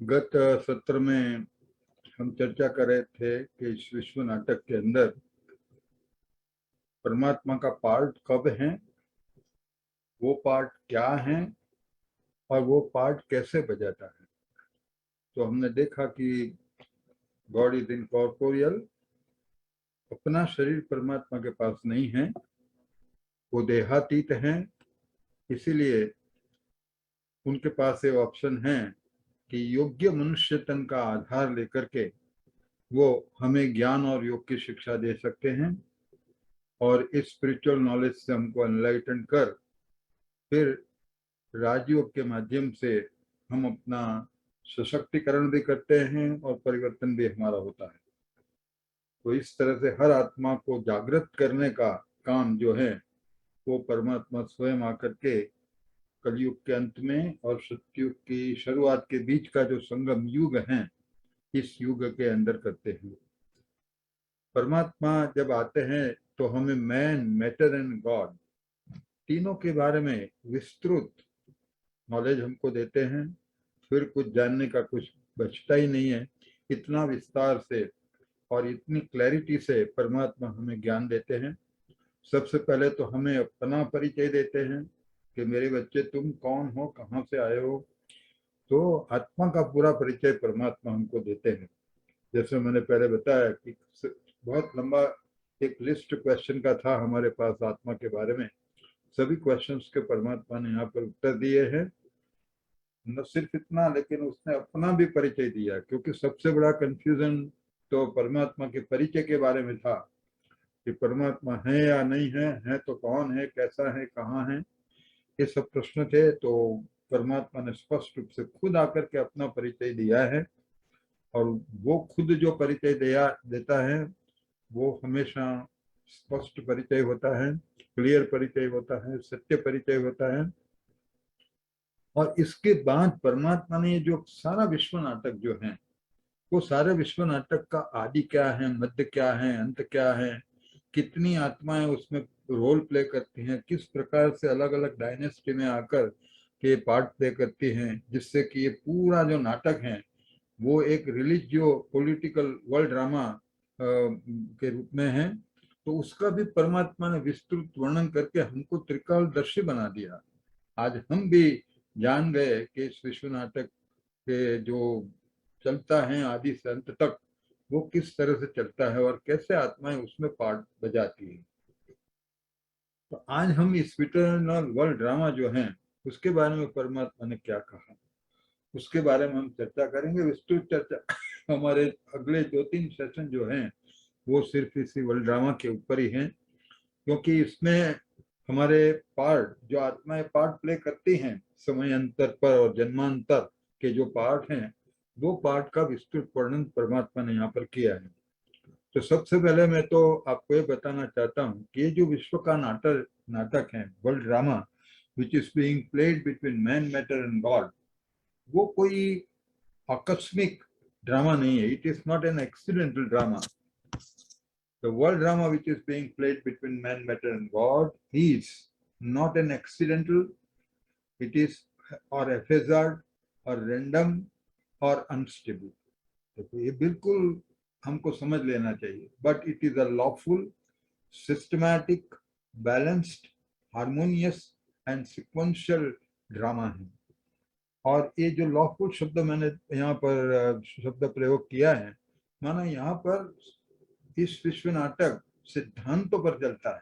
गत सत्र में हम चर्चा कर रहे थे कि इस विश्व नाटक के अंदर परमात्मा का पार्ट कब है, वो पार्ट क्या है और वो पार्ट कैसे बजाता है। तो हमने देखा कि गॉड इज इनकॉर्पोरियल, अपना शरीर परमात्मा के पास नहीं है, वो देहातीत हैं। इसीलिए उनके पास ये ऑप्शन है कि योग्य मनुष्य तन का आधार लेकर के वो हमें ज्ञान और योग की शिक्षा दे सकते हैं और इस स्पिरिचुअल नॉलेज से हमको एनलाइटन कर फिर राजयोग के माध्यम से हम अपना सशक्तिकरण भी करते हैं और परिवर्तन भी हमारा होता है। तो इस तरह से हर आत्मा को जागृत करने का काम जो है वो परमात्मा स्वयं आकर के कलयुग के अंत में और सतयुग की शुरुआत के बीच का जो संगम युग है, इस युग के अंदर करते हैं। परमात्मा जब आते हैं तो हमें मैन, मैटर एंड गॉड तीनों के बारे में विस्तृत नॉलेज हमको देते हैं। फिर कुछ जानने का कुछ बचता ही नहीं है। इतना विस्तार से और इतनी क्लैरिटी से परमात्मा हमें ज्ञान देते हैं। सबसे पहले तो हमें अपना परिचय देते हैं कि मेरे बच्चे तुम कौन हो, कहाँ से आए हो। तो आत्मा का पूरा परिचय परमात्मा हमको देते हैं। जैसे मैंने पहले बताया कि बहुत लंबा एक लिस्ट क्वेश्चन का था हमारे पास आत्मा के बारे में। सभी क्वेश्चंस के परमात्मा ने यहाँ पर उत्तर दिए हैं। न सिर्फ इतना, लेकिन उसने अपना भी परिचय दिया, क्योंकि सबसे बड़ा कंफ्यूजन तो परमात्मा के परिचय के बारे में था कि परमात्मा है या नहीं है तो कौन है, कैसा है, कहाँ है, ये सब प्रश्न थे। तो परमात्मा ने स्पष्ट रूप से खुद आकर के अपना परिचय दिया है और वो खुद जो परिचय देता है वो हमेशा स्पष्ट परिचय होता है, क्लियर परिचय होता है, सत्य परिचय होता है। और इसके बाद परमात्मा ने जो सारा विश्व नाटक जो है, वो सारे विश्व नाटक का आदि क्या है, मध्य क्या है, अंत क्या है, कितनी आत्माएं उसमें रोल प्ले करती हैं, किस प्रकार से अलग अलग डायनेस्टी में आकर के पार्ट प्ले करती हैं, जिससे कि ये पूरा जो नाटक है वो एक रिलीजियो पॉलिटिकल वर्ल्ड ड्रामा के रूप में है। तो उसका भी परमात्मा ने विस्तृत वर्णन करके हमको त्रिकालदर्शी बना दिया। आज हम भी जान गए कि इस विश्व नाटक के जो चलता है आदि से अंत तक, वो किस तरह से चलता है और कैसे आत्माएं उसमें पार्ट बजाती है। तो आज हम इस इटर्नल वर्ल्ड ड्रामा जो है उसके बारे में परमात्मा ने क्या कहा, उसके बारे में हम चर्चा करेंगे, विस्तृत चर्चा। हमारे अगले 2-3 सेशन जो हैं वो सिर्फ इसी वर्ल्ड ड्रामा के ऊपर ही हैं, क्योंकि इसमें हमारे पार्ट जो आत्माएं पार्ट प्ले करती हैं समय अंतर पर और जन्मांतर के जो पार्ट हैं, वो पार्ट का विस्तृत वर्णन परमात्मा ने यहाँ पर किया है। तो सबसे पहले मैं तो आपको ये बताना चाहता हूँ कि ये जो विश्व का नाटक है, world drama which is being played between man, matter and God, वो कोई आकस्मिक ड्रामा नहीं है। It is not an accidental drama. The world drama which is being played between man, matter and God is not an accidental, it is or haphazard or random or unstable. तो ये बिल्कुल हमको समझ लेना चाहिए। But it is a lawful, systematic, balanced, harmonious and sequential drama है। और ये जो लॉफुल शब्द मैंने यहाँ पर शब्द प्रयोग किया है, माना यहाँ पर इस विश्व नाटक सिद्धांतों पर चलता है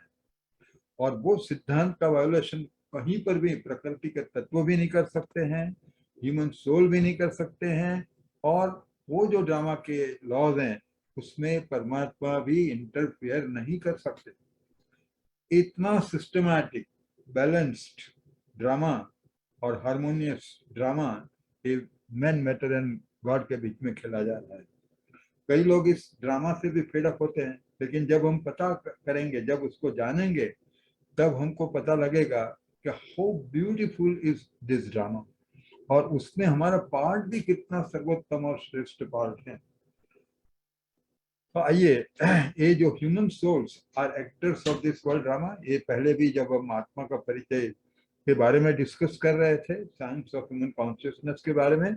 और वो सिद्धांत का वायोलेशन कहीं पर भी प्रकृति के तत्व भी नहीं कर सकते हैं, ह्यूमन सोल भी नहीं कर सकते हैं, और वो जो ड्रामा के लॉज हैं उसमें परमात्मा भी इंटरफियर नहीं कर सकते। इतना सिस्टमैटिक, बैलेंस्ड ड्रामा और हार्मोनियस ड्रामा ये मैन, मैटर एंड गॉड के बीच में खेला जा रहा है। कई लोग इस ड्रामा से भी फेड अप होते हैं, लेकिन जब हम पता करेंगे, जब उसको जानेंगे, तब हमको पता लगेगा कि how beautiful is this drama और उसमें हमारा पार्ट भी कितना सर्वोत्तम और श्रेष्ठ पार्ट है। तो आइए, ये जो human souls are actors of this world drama, ये पहले भी जब हम आत्मा का परिचय के बारे में डिस्कस कर रहे थे, साइंस ऑफ ह्यूमन कॉन्शियसनेस के बारे में,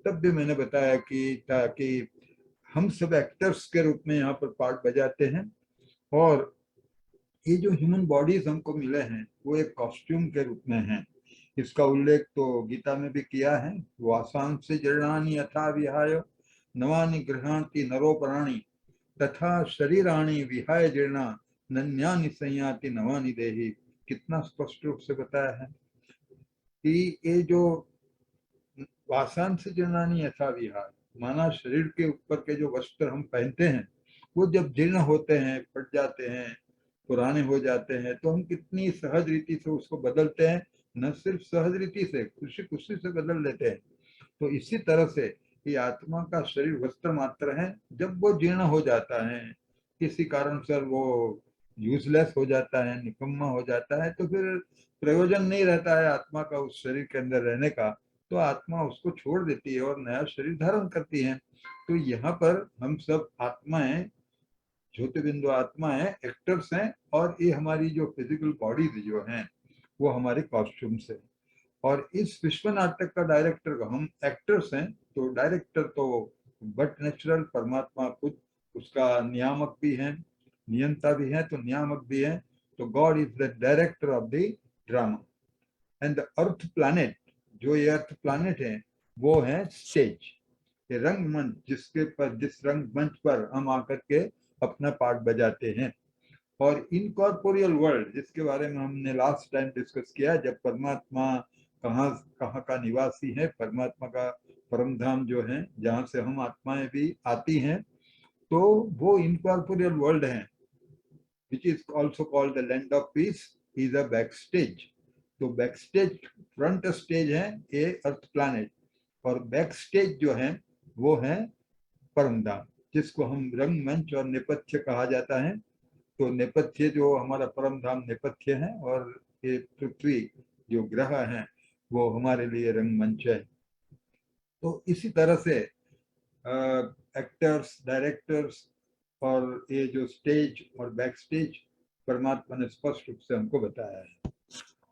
तब भी मैंने बताया कि हम सब एक्टर्स के रूप में यहाँ पर पार्ट बजाते हैं, और ये जो ह्यूमन बॉडीज हमको मिले हैं वो एक कॉस्ट्यूम के रूप में हैं। इसका उल्लेख तो गीता में भी किया है, वासांसि जीर्णानि यथा विहाय नवानि गृह्णाति नरो प्राणी तथा शरीराणि विहाय जीर्णा नन्यानि संयाति नवानि देहि। कितना स्पष्ट रूप से बताया है कि ये जो वासांसि जीर्णानि यथा विहाय, माना शरीर के ऊपर के जो वस्त्र हम पहनते हैं वो जब जीर्ण होते हैं, फट जाते हैं, पुराने हो जाते हैं, तो हम कितनी सहज रीति से उसको बदलते हैं। न सिर्फ सहज रीति से, खुशी खुशी से बदल लेते हैं। तो इसी तरह से ये आत्मा का शरीर वस्त्र मात्र है। जब वो जीर्ण हो जाता है, किसी कारण से वो यूजलेस हो जाता है, निकम्मा हो जाता है, तो फिर प्रयोजन नहीं रहता है आत्मा का उस शरीर के अंदर रहने का, तो आत्मा उसको छोड़ देती है और नया शरीर धारण करती है। तो यहाँ पर हम सब आत्माएं, ज्योति बिंदु आत्मा है, एक्टर्स हैं, और ये हमारी जो फिजिकल बॉडीज जो हैं वो हमारे कॉस्ट्यूम्स है। और इस विश्व नाटक का डायरेक्टर, हम एक्टर्स हैं, तो डायरेक्टर तो बट नेचुरल परमात्मा खुद उसका नियामक भी है, नियंता भी है, तो नियामक भी है। तो God is the director of the drama. And the earth planet, जो ये अर्थ प्लैनेट है वो है स्टेज, ये रंगमंच, जिस रंगमंच पर हम आकर के अपना पार्ट बजाते हैं। और इनकॉर्पोरियल वर्ल्ड, जिसके बारे में हमने लास्ट टाइम डिस्कस किया, जब परमात्मा कहाँ कहाँ का निवासी है, परमात्मा का परम धाम जो है जहाँ से हम आत्माएं भी आती हैं, तो वो इनकॉर्पोरियल वर्ल्ड है, which is also called the land of peace, is a back stage. तो बैक स्टेज, फ्रंट स्टेज है ये अर्थ प्लैनेट, और बैक स्टेज जो है वो है परम धाम, जिसको हम रंगमंच और नेपथ्य कहा जाता है। तो नेपथ्य जो हमारा परम धाम नेपथ्य है, और ये पृथ्वी जो ग्रह है वो हमारे लिए रंगमंच है। तो इसी तरह से एक्टर्स, डायरेक्टर्स और ये जो स्टेज और बैक स्टेज परमात्मा ने स्पष्ट रूप से हमको बताया है।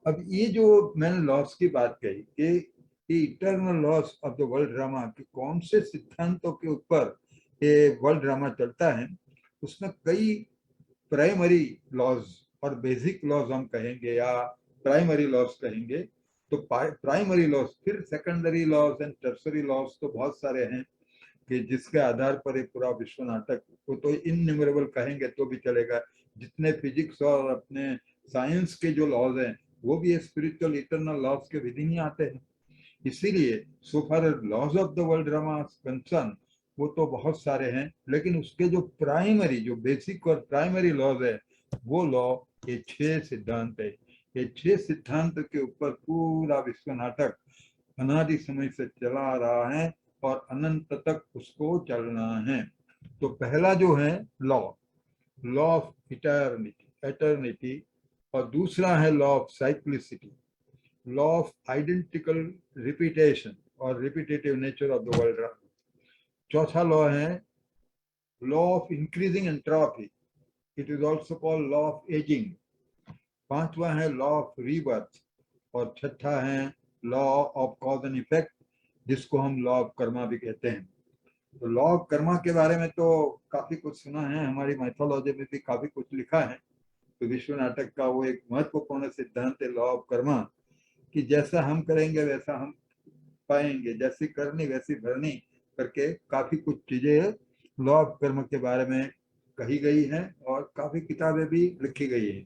अब ये जो मैंने लॉस की बात कही, ये eternal loss of the world drama, कि कौन से सिद्धांतों के ऊपर ये वर्ल्ड ड्रामा चलता है, उसमें कई प्राइमरी लॉज और बेसिक लॉज हम कहेंगे, या प्राइमरी लॉज कहेंगे। तो प्राइमरी लॉज, फिर secondary laws and tertiary laws तो बहुत सारे हैं, कि जिसके आधार पर एक पूरा विश्व नाटक को तो इनन्यूमरेबल कहेंगे तो भी चलेगा। जितने फिजिक्स और अपने साइंस के जो लॉज हैं वो भी स्पिरिचुअल इटर्नल लॉज के विधि नहीं आते हैं। इसीलिए so far laws of the world drama concern, वो तो बहुत सारे हैं, लेकिन उसके जो प्राइमरी, जो बेसिक और प्राइमरी लॉज है, वो लॉ, ये 6 सिद्धांत है। ये 6 सिद्धांत के ऊपर पूरा विश्व नाटक अनादि समय से चला आ रहा है और अनंत तक उसको चलना है। तो पहला जो है लॉ, लॉ ऑफ एटर्निटी, और दूसरा है law of cyclicity, law of identical repetition और repetitive nature of the world. चौथा लॉ है law of increasing entropy, it is also called law of ageing. पांचवा है लॉ ऑफ रीबर्थ, और छठा है law of cause and effect, जिसको हम लॉ ऑफ कर्मा भी कहते हैं। तो लॉ ऑफ कर्मा के बारे में तो काफी कुछ सुना है, हमारी माइथोलॉजी में भी काफी कुछ लिखा है। तो विश्व नाटक का वो एक महत्वपूर्ण सिद्धांत है लॉ ऑफ कर्मा, कि जैसा हम करेंगे वैसा हम पाएंगे, जैसी करनी वैसी भरनी करके काफी कुछ चीजें लॉ ऑफ कर्म के बारे में कही गई है, और काफी किताबें भी लिखी गई है।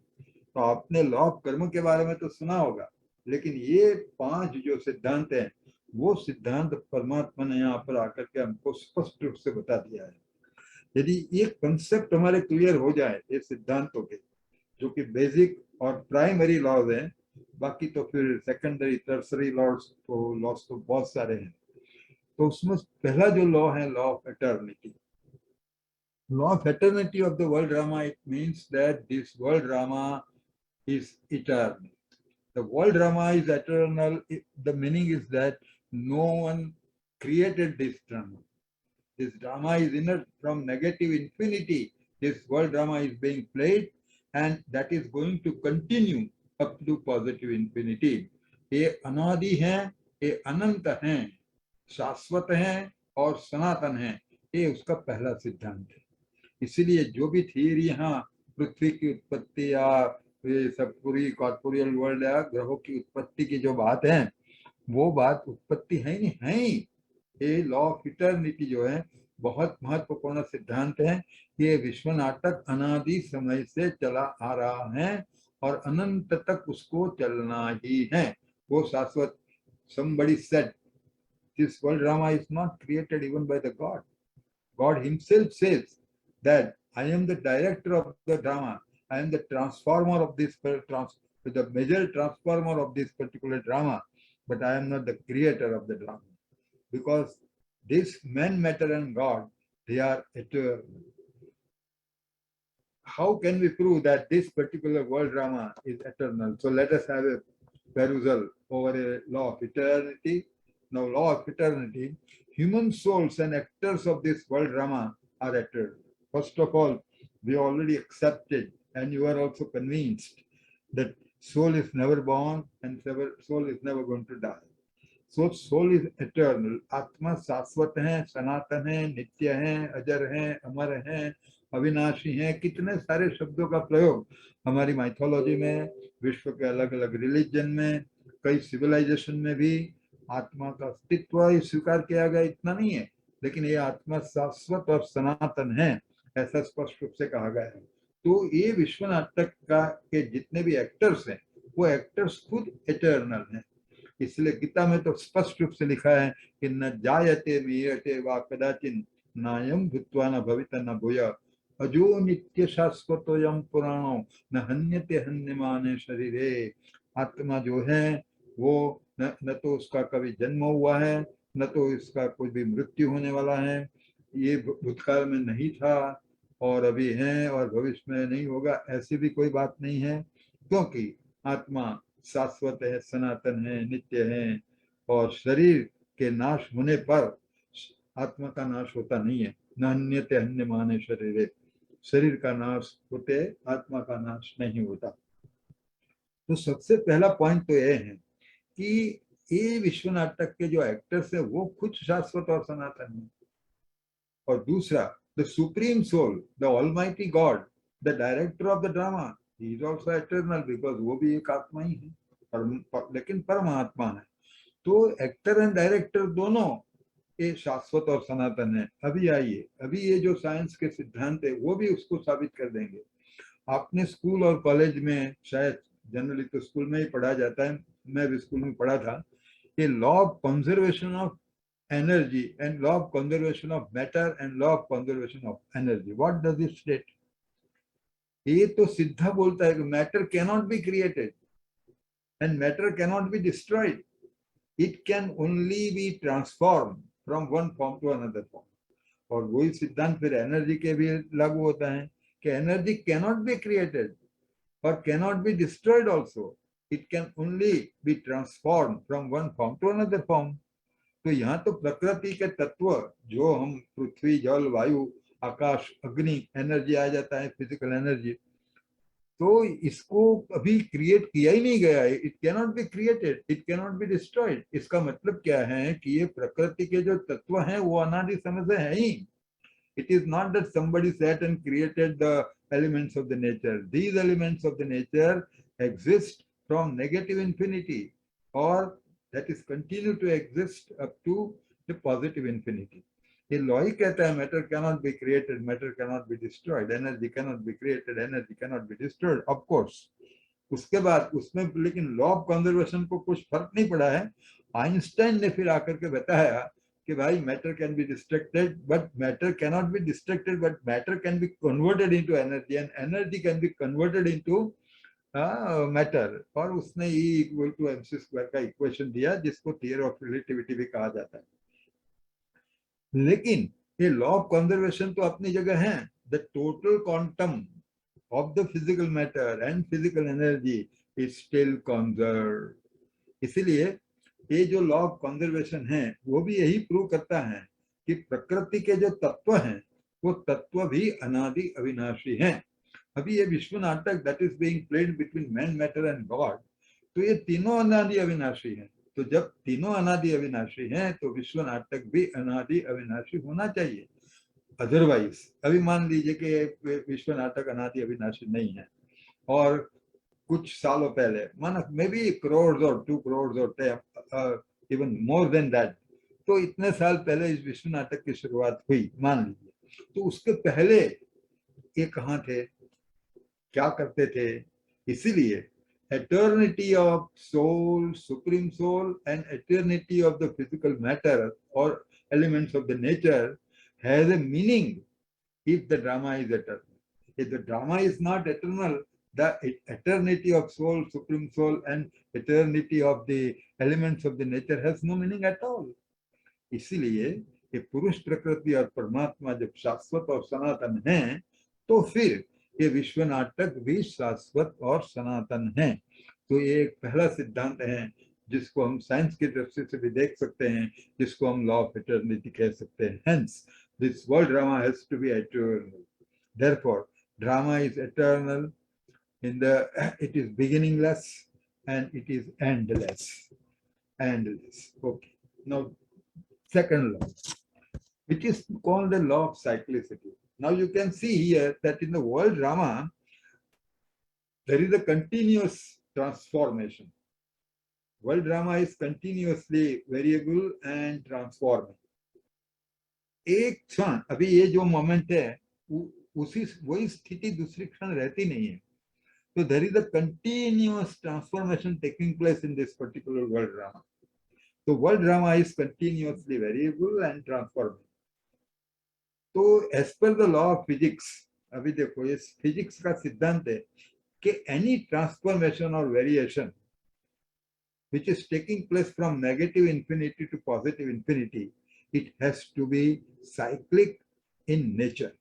तो आपने लॉ ऑफ कर्म के बारे में तो सुना होगा, लेकिन ये 5 जो सिद्धांत हैं वो सिद्धांत परमात्मा ने यहाँ पर आकर के हमको स्पष्ट रूप से बता दिया है। यदि ये कंसेप्ट हमारे क्लियर हो जाए ये सिद्धांतों के, जो कि बेसिक और प्राइमरी लॉज हैं, बाकी तो फिर सेकेंडरी टर्सरी लॉज तो बहुत सारे हैं। तो उसमें पहला जो लॉ है law of eternity. Law of eternity of the world drama, it means that this world drama is eternal. The world drama is eternal. The meaning is that no one created this drama. This drama is inert from negative infinity. This world drama is being played, and that is going to continue up to positive infinity. ये अनादि हैं, ये अनंत हैं, शाश्वत हैं और सनातन हैं, ये उसका पहला सिद्धांत है। इसीलिए जो भी थियरी यहाँ पृथ्वी की उत्पत्ति या ये सब पूरी कॉर्पोरियल वर्ल्ड या ग्रहों की उत्पत्ति की जो बात है, वो बात उत्पत्ति है नहीं, है ही। ये लॉ ऑफ इटर्निटी जो है बहुत महत्वपूर्ण सिद्धांत है। ये विश्व नाटक अनादि समय से चला आ रहा है और अनंत तक उसको चलना ही है, वो शाश्वत। somebody said this world drama is not created even by the God. God himself says that I am the director of the drama, I am the transformer of this, the major transformer of this particular drama, but I am not the creator of the drama. Because this man, matter and God, they are eternal. How can we prove that this particular world drama is eternal? So let us have a perusal over a law of eternity. Now, law of eternity, human souls and actors of this world drama are eternal. First of all, we already accepted and you are also convinced that soul is never born and soul is never going to die. So soul is eternal. आत्मा शाश्वत है, सनातन है, नित्य है, अजर है, अमर है, अविनाशी है। कितने सारे शब्दों का प्रयोग हमारी माइथोलॉजी में, विश्व के अलग अलग रिलीजन में, कई सिविलाइजेशन में भी आत्मा का अस्तित्व ही स्वीकार किया गया। इतना नहीं है, लेकिन ये आत्मा शाश्वत और सनातन है, ऐसा स्पष्ट रूप से कहा गया है। तो ये विश्व नाटक का के जितने भी एक्टर्स हैं, वो एक्टर्स खुद एटर्नल हैं। इसलिए गीता में तो स्पष्ट रूप से लिखा है कि न जायते मीयते वा कदाचिन नायम भूत्वा न भविता न भूय अजो नित्य शाश्वतोयम पुराणो न हन्यते हन्यमाने शरीरे। आत्मा जो है वो न तो उसका कभी जन्म हुआ है, न तो इसका कोई भी मृत्यु होने वाला है। ये भूतकाल में नहीं था और अभी है और भविष्य में नहीं होगा, ऐसी भी कोई बात नहीं है, क्योंकि आत्मा शाश्वत है, सनातन है, नित्य है। और शरीर के नाश होने पर आत्मा का नाश होता नहीं है। नान्यते अन्य माने शरीर, शरीर का नाश होते आत्मा का नाश नहीं होता। तो सबसे पहला पॉइंट तो ये है कि ये विश्व नाटक के जो एक्टर्स है वो खुद शाश्वत और सनातन है। और दूसरा, the supreme soul, the almighty God, the director of the drama, he is also eternal, because वो भी एक आत्मा ही है, लेकिन परमात्मा है। तो एक्टर एंड डायरेक्टर दोनों ये शाश्वत और सनातन है। अभी आइए, अभी ये जो साइंस के सिद्धांत है वो भी उसको साबित कर देंगे। आपने स्कूल और कॉलेज में, शायद जनरली तो स्कूल में ही पढ़ा जाता है, मैं भी स्कूल में पढ़ा था, ये law of conservation of energy and law of conservation of matter and law of conservation of energy. What does it state? ये तो सीधा बोलता है कि matter cannot be created and matter cannot be destroyed, it can only be transform from one form to another form. और वही सिद्धांत फिर एनर्जी के भी लागू होता है कि एनर्जी कैनॉट बी क्रिएटेड और cannot be destroyed also, it can only be transform from one form to another form. तो यहाँ तो प्रकृति के तत्व जो हम पृथ्वी, जल, वायु, आकाश, अग्नि, एनर्जी आ जाता है, फिजिकल एनर्जी, तो इसको अभी क्रिएट किया ही नहीं गया है। It cannot be created, it cannot be destroyed. इसका मतलब क्या है कि ये प्रकृति के जो तत्व हैं वो अनादि समय से है ही। It is not that somebody sat and created the elements of the nature. These elements of the nature exist from negative infinity, or that is continue to exist up to the positive infinity. ये law ही कहता है matter cannot be created, matter cannot be destroyed, energy cannot be created, energy cannot be destroyed. Of course उसके बाद उसमें लेकिन law of conservation को कुछ फर्क नहीं पड़ा है। आइंस्टाइन ने फिर आकर के बताया कि भाई matter can be destructed but matter cannot be destructed, but matter can be converted into energy and energy can be converted into matter. और उसने E equal to mc square का इक्वेशन दिया जिसको थियरी ऑफ रिलेटिविटी भी कहा जाता है। लेकिन ये लॉ ऑफ कंजर्वेशन तो अपनी जगह है। The total quantum of the physical matter and physical energy is still conserved. इसलिए ये जो लॉ ऑफ कंजर्वेशन है वो भी यही प्रूव करता है कि प्रकृति के जो तत्व हैं वो तत्व भी अनादि अविनाशी हैं। अभी ये विश्व नाटक that is being played between man, matter and God, तो ये तीनों अनादि अविनाशी हैं। तो जब तीनों अनादि अविनाशी हैं तो विश्व नाटक भी अनादि अविनाशी होना चाहिए। अदरवाइज अभी मान लीजिए कि विश्व नाटक अनादि अविनाशी नहीं है और कुछ सालों पहले माना मे बी करोड़ और 2 करोड़ और इवन मोर देन दैट, तो इतने साल पहले इस विश्व नाटक की शुरुआत हुई मान लीजिए, तो उसके पहले ये कहाँ थे, क्या करते थे? इसीलिए eternity of soul, supreme soul, and eternity of the physical matter or elements of the nature has a meaning if the drama is eternal. If the drama is not eternal, the eternity of soul, supreme soul, and eternity of the elements of the nature has no meaning at all. इसीलिए ये पुरुष प्रकृति और परमात्मा जब शाश्वत और सनातन हैं, तो फिर ये विश्व नाटक भी शाश्वत और सनातन है। तो ये एक पहला सिद्धांत है जिसको हम साइंस की दृष्टि से भी देख सकते हैं, जिसको हम लॉ ऑफ इटर्निटी कह सकते हैं। Hence this world drama has to be eternal, therefore drama is eternal in the it is beginningless and it is endless. Okay, now second law, which is called the law of cyclicity. Now you can see here that in the world drama, there is a continuous transformation. World drama is continuously variable and transforming. एक क्षण, अभी ये जो moment है उसी वही स्थिति दूसरी क्षण रहती नहीं है. So there is a continuous transformation taking place in this particular world drama. So world drama is continuously variable and transforming. तो as per the law of physics, अभी देखो ये फिजिक्स का सिद्धांत है कि any transformation or variation which is taking place from negative infinity to positive infinity, it has to be cyclic in nature.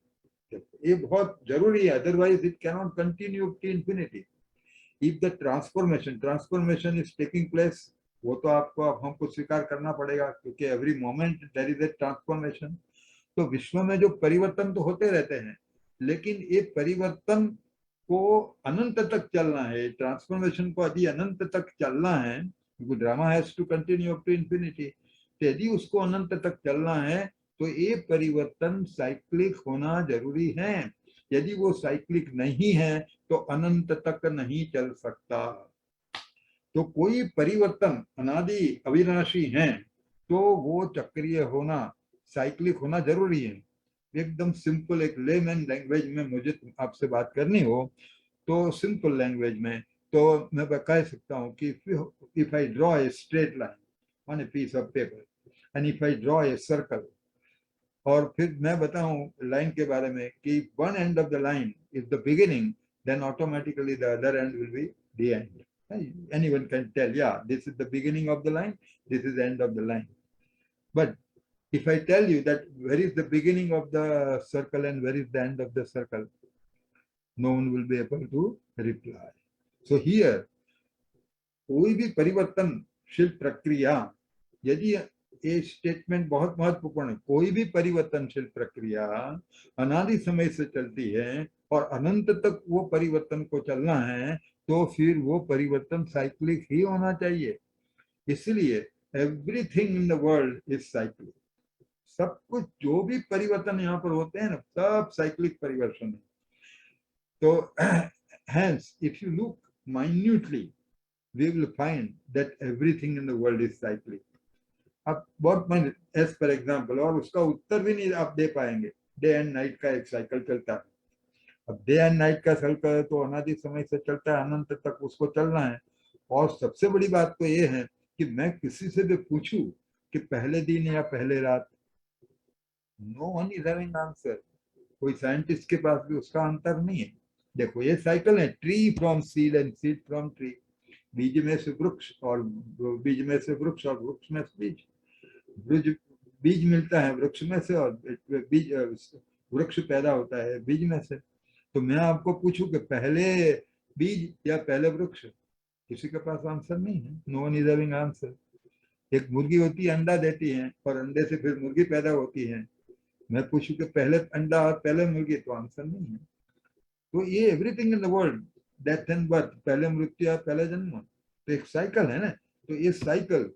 ये बहुत जरूरी है, otherwise it cannot continue to infinity. If the transformation is taking place, वो तो आपको हमको स्वीकार करना पड़ेगा क्योंकि every moment there is a transformation. तो विश्व में जो परिवर्तन तो होते रहते हैं, लेकिन ये परिवर्तन को अनंत तक चलना है, ट्रांसफॉर्मेशन को यदि अनंत तक चलना है, drama has to continue up to infinity, तो यदि उसको अनंत तक चलना है तो ये परिवर्तन साइक्लिक होना जरूरी है. यदि वो साइक्लिक नहीं है तो अनंत तक नहीं चल सकता. तो कोई परिवर्तन अनादि अविनाशी है तो वो चक्रीय होना, साइक्लिक होना जरूरी है. एकदम सिंपल एक लेमैन लैंग्वेज में मुझे आपसे बात करनी हो तो सिंपल लैंग्वेज में तो मैं कह सकता हूँ कि if I draw a straight line on a piece of paper and if I draw a circle, और फिर मैं बताऊं लाइन के बारे में कि one end of the line is the beginning, then automatically the other end will be the end. Anyone can tell, yeah, this is the beginning of the line, this is the end of the line. But if I tell you that where is the beginning of the circle and where is the end of the circle, no one will be able to reply. So here, कोई भी परिवर्तनशील प्रक्रिया, यदि ये statement बहुत महत्वपूर्ण है, कोई भी परिवर्तनशील प्रक्रिया अनादि समय से चलती है और अनंत तक वो परिवर्तन को चलना है, तो फिर वो परिवर्तन साइक्लिक ही होना चाहिए. इसलिए everything in the world is cyclic. सब कुछ जो भी परिवर्तन यहाँ पर होते हैं ना, सब साइक्लिक परिवर्तन है. तो hence if you look minutely, we will find that everything in the world is cyclic. अब बहुत as per example, और उसका उत्तर भी नहीं आप दे पाएंगे, डे एंड नाइट का एक साइकिल चलता है. अब डे एंड नाइट का साइकिल तो अनादि समय से चलता है, अनंत तक उसको चलना है. और सबसे बड़ी बात तो ये है कि मैं किसी से भी पूछूं कि पहले दिन या पहले रात, no one is having answer. कोई साइंटिस्ट के पास भी उसका आंसर नहीं है. देखो ये साइकिल है, tree from seed and seed from tree, बीज में से वृक्ष और बीज में से वृक्ष और वृक्ष में से बीज. बीज मिलता है वृक्ष में से और बीज वृक्ष पैदा होता है बीज में से. तो मैं आपको पूछूं कि पहले बीज या पहले वृक्ष, किसी के पास आंसर नहीं है. No one is having answer. एक मुर्गी होती है, अंडा देती है और अंडे से फिर मुर्गी पैदा होती है. मैं पूछूं कि पहले अंडा और पहले मुर्गी, तो आंसर नहीं है. तो ये everything in the world, death and birth, पहले मृत्यु या पहले जन्म, तो एक साइकिल है ना. तो ये साइकिल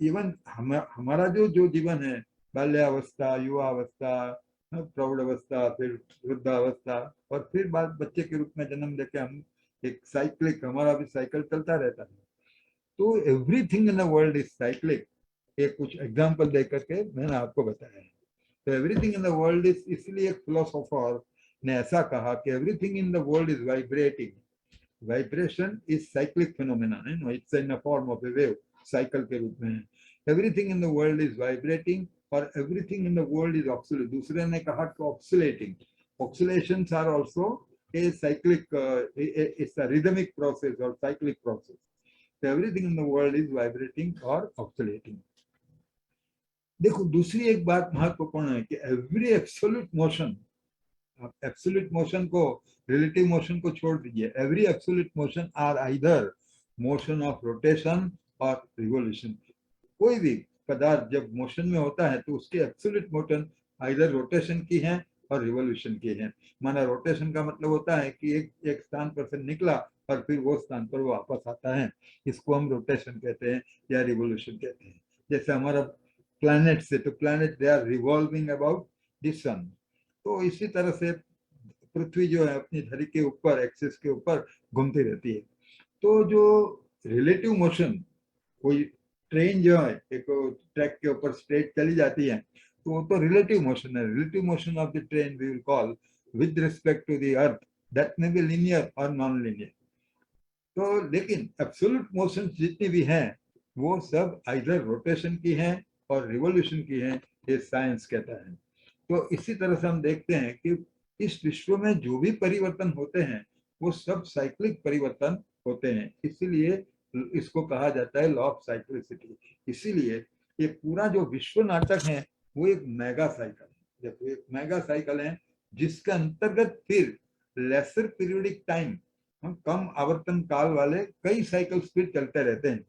इवन हमारा जो जो जीवन है, बाल्यावस्था, युवावस्था, प्रौढ़ अवस्था, फिर वृद्धावस्था, और फिर बाद बच्चे के रूप में जन्म लेके हम एक साइक्लिक, हमारा भी साइकिल चलता रहता है। तो everything in the world is cyclic. एक कुछ एग्जांपल दे करके मैंने आपको बताया है। तो everything in the world is, इसलिए एक फिलोसोफर ने ऐसा कहा कि everything in the world is vibrating. Vibration is cyclic phenomena है ना, it's in a form of a wave, cycle के रूप में है। Everything in the world is vibrating और everything in the world is oscillating. दूसरे ने कहा कि oscillating, oscillations are also a cyclic, it's a rhythmic process or cyclic process. So everything in the world is vibrating or oscillating. देखो दूसरी एक बात महत्वपूर्ण है कि एवरी एब्सोल्यूट मोशन, आप एब्सोल्यूट मोशन को, रिलेटिव मोशन को छोड़ दीजिए, every absolute motion are either motion of rotation और रिवोल्यूशन। कोई भी पदार्थ जब मोशन में होता है तो उसकी एब्सोल्यूट मोशन आइदर रोटेशन की है और रिवोल्यूशन की है। माना रोटेशन का मतलब होता है कि एक स्थान पर से निकला और फिर वो स्थान पर वापस आता है, इसको हम रोटेशन कहते हैं या रिवोल्यूशन कहते हैं। जैसे हमारा प्लैनेट से, तो planet they are revolving about the sun. तो इसी तरह से पृथ्वी जो है अपनी धरी के ऊपर, एक्सिस के ऊपर घूमती रहती है। तो जो रिलेटिव मोशन, कोई ट्रेन जो है एक ट्रैक के ऊपर स्ट्रेट चली जाती है तो वो तो रिलेटिव मोशन है। Relative motion of the train we will call with respect to the earth, that may be linear और नॉन लीनियर। तो लेकिन एब्सोल्यूट मोशन जितनी भी हैं वो सब आइदर रोटेशन की हैं और रिवोल्यूशन की हैं, ये साइंस कहता है। तो इसी तरह से हम देखते हैं कि इस विश्व में जो भी परिवर्तन होते हैं वो सब साइक्लिक परिवर्तन होते हैं, इसीलिए इसको कहा जाता है लॉ ऑफ साइक्लिसिटी। इसीलिए ये पूरा जो विश्व नाटक है वो एक मेगा साइकिल है। देखो एक मेगा साइकिल है जिसके अंतर्गत फिर लेसर पीरियोडिक टाइम, कम आवर्तन काल वाले कई साइकिल्स फिर चलते रहते हैं।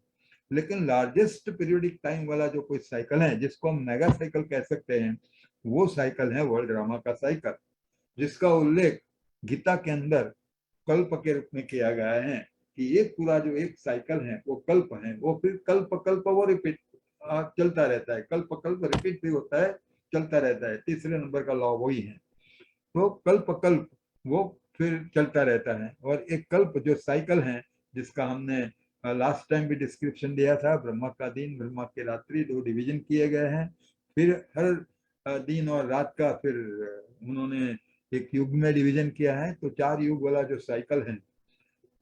लेकिन लार्जेस्ट पीरियोडिक टाइम वाला जो कोई साइकिल है जिसको हम मेगा साइकिल कह सकते हैं, वो साइकिल है वर्ल्ड ड्रामा का साइकिल, जिसका उल्लेख गीता के अंदर कल्प के रूप में किया गया है कि ये पूरा जो एक साइकिल है वो कल्प है, वो फिर कल्प कल्प वो रिपीट चलता रहता है, कल्प कल्प रिपीट भी होता है, चलता रहता है। तीसरे नंबर का लॉ वही है। तो कल्प कल्प वो फिर चलता रहता है। और एक कल्प जो साइकिल है जिसका हमने लास्ट टाइम भी डिस्क्रिप्शन दिया था, ब्रह्मा का दिन, ब्रह्मा की रात्रि, दो डिवीजन किए गए हैं। फिर हर दिन और रात का फिर उन्होंने एक युग में डिवीजन किया है। तो 4 युग वाला जो साइकिल है,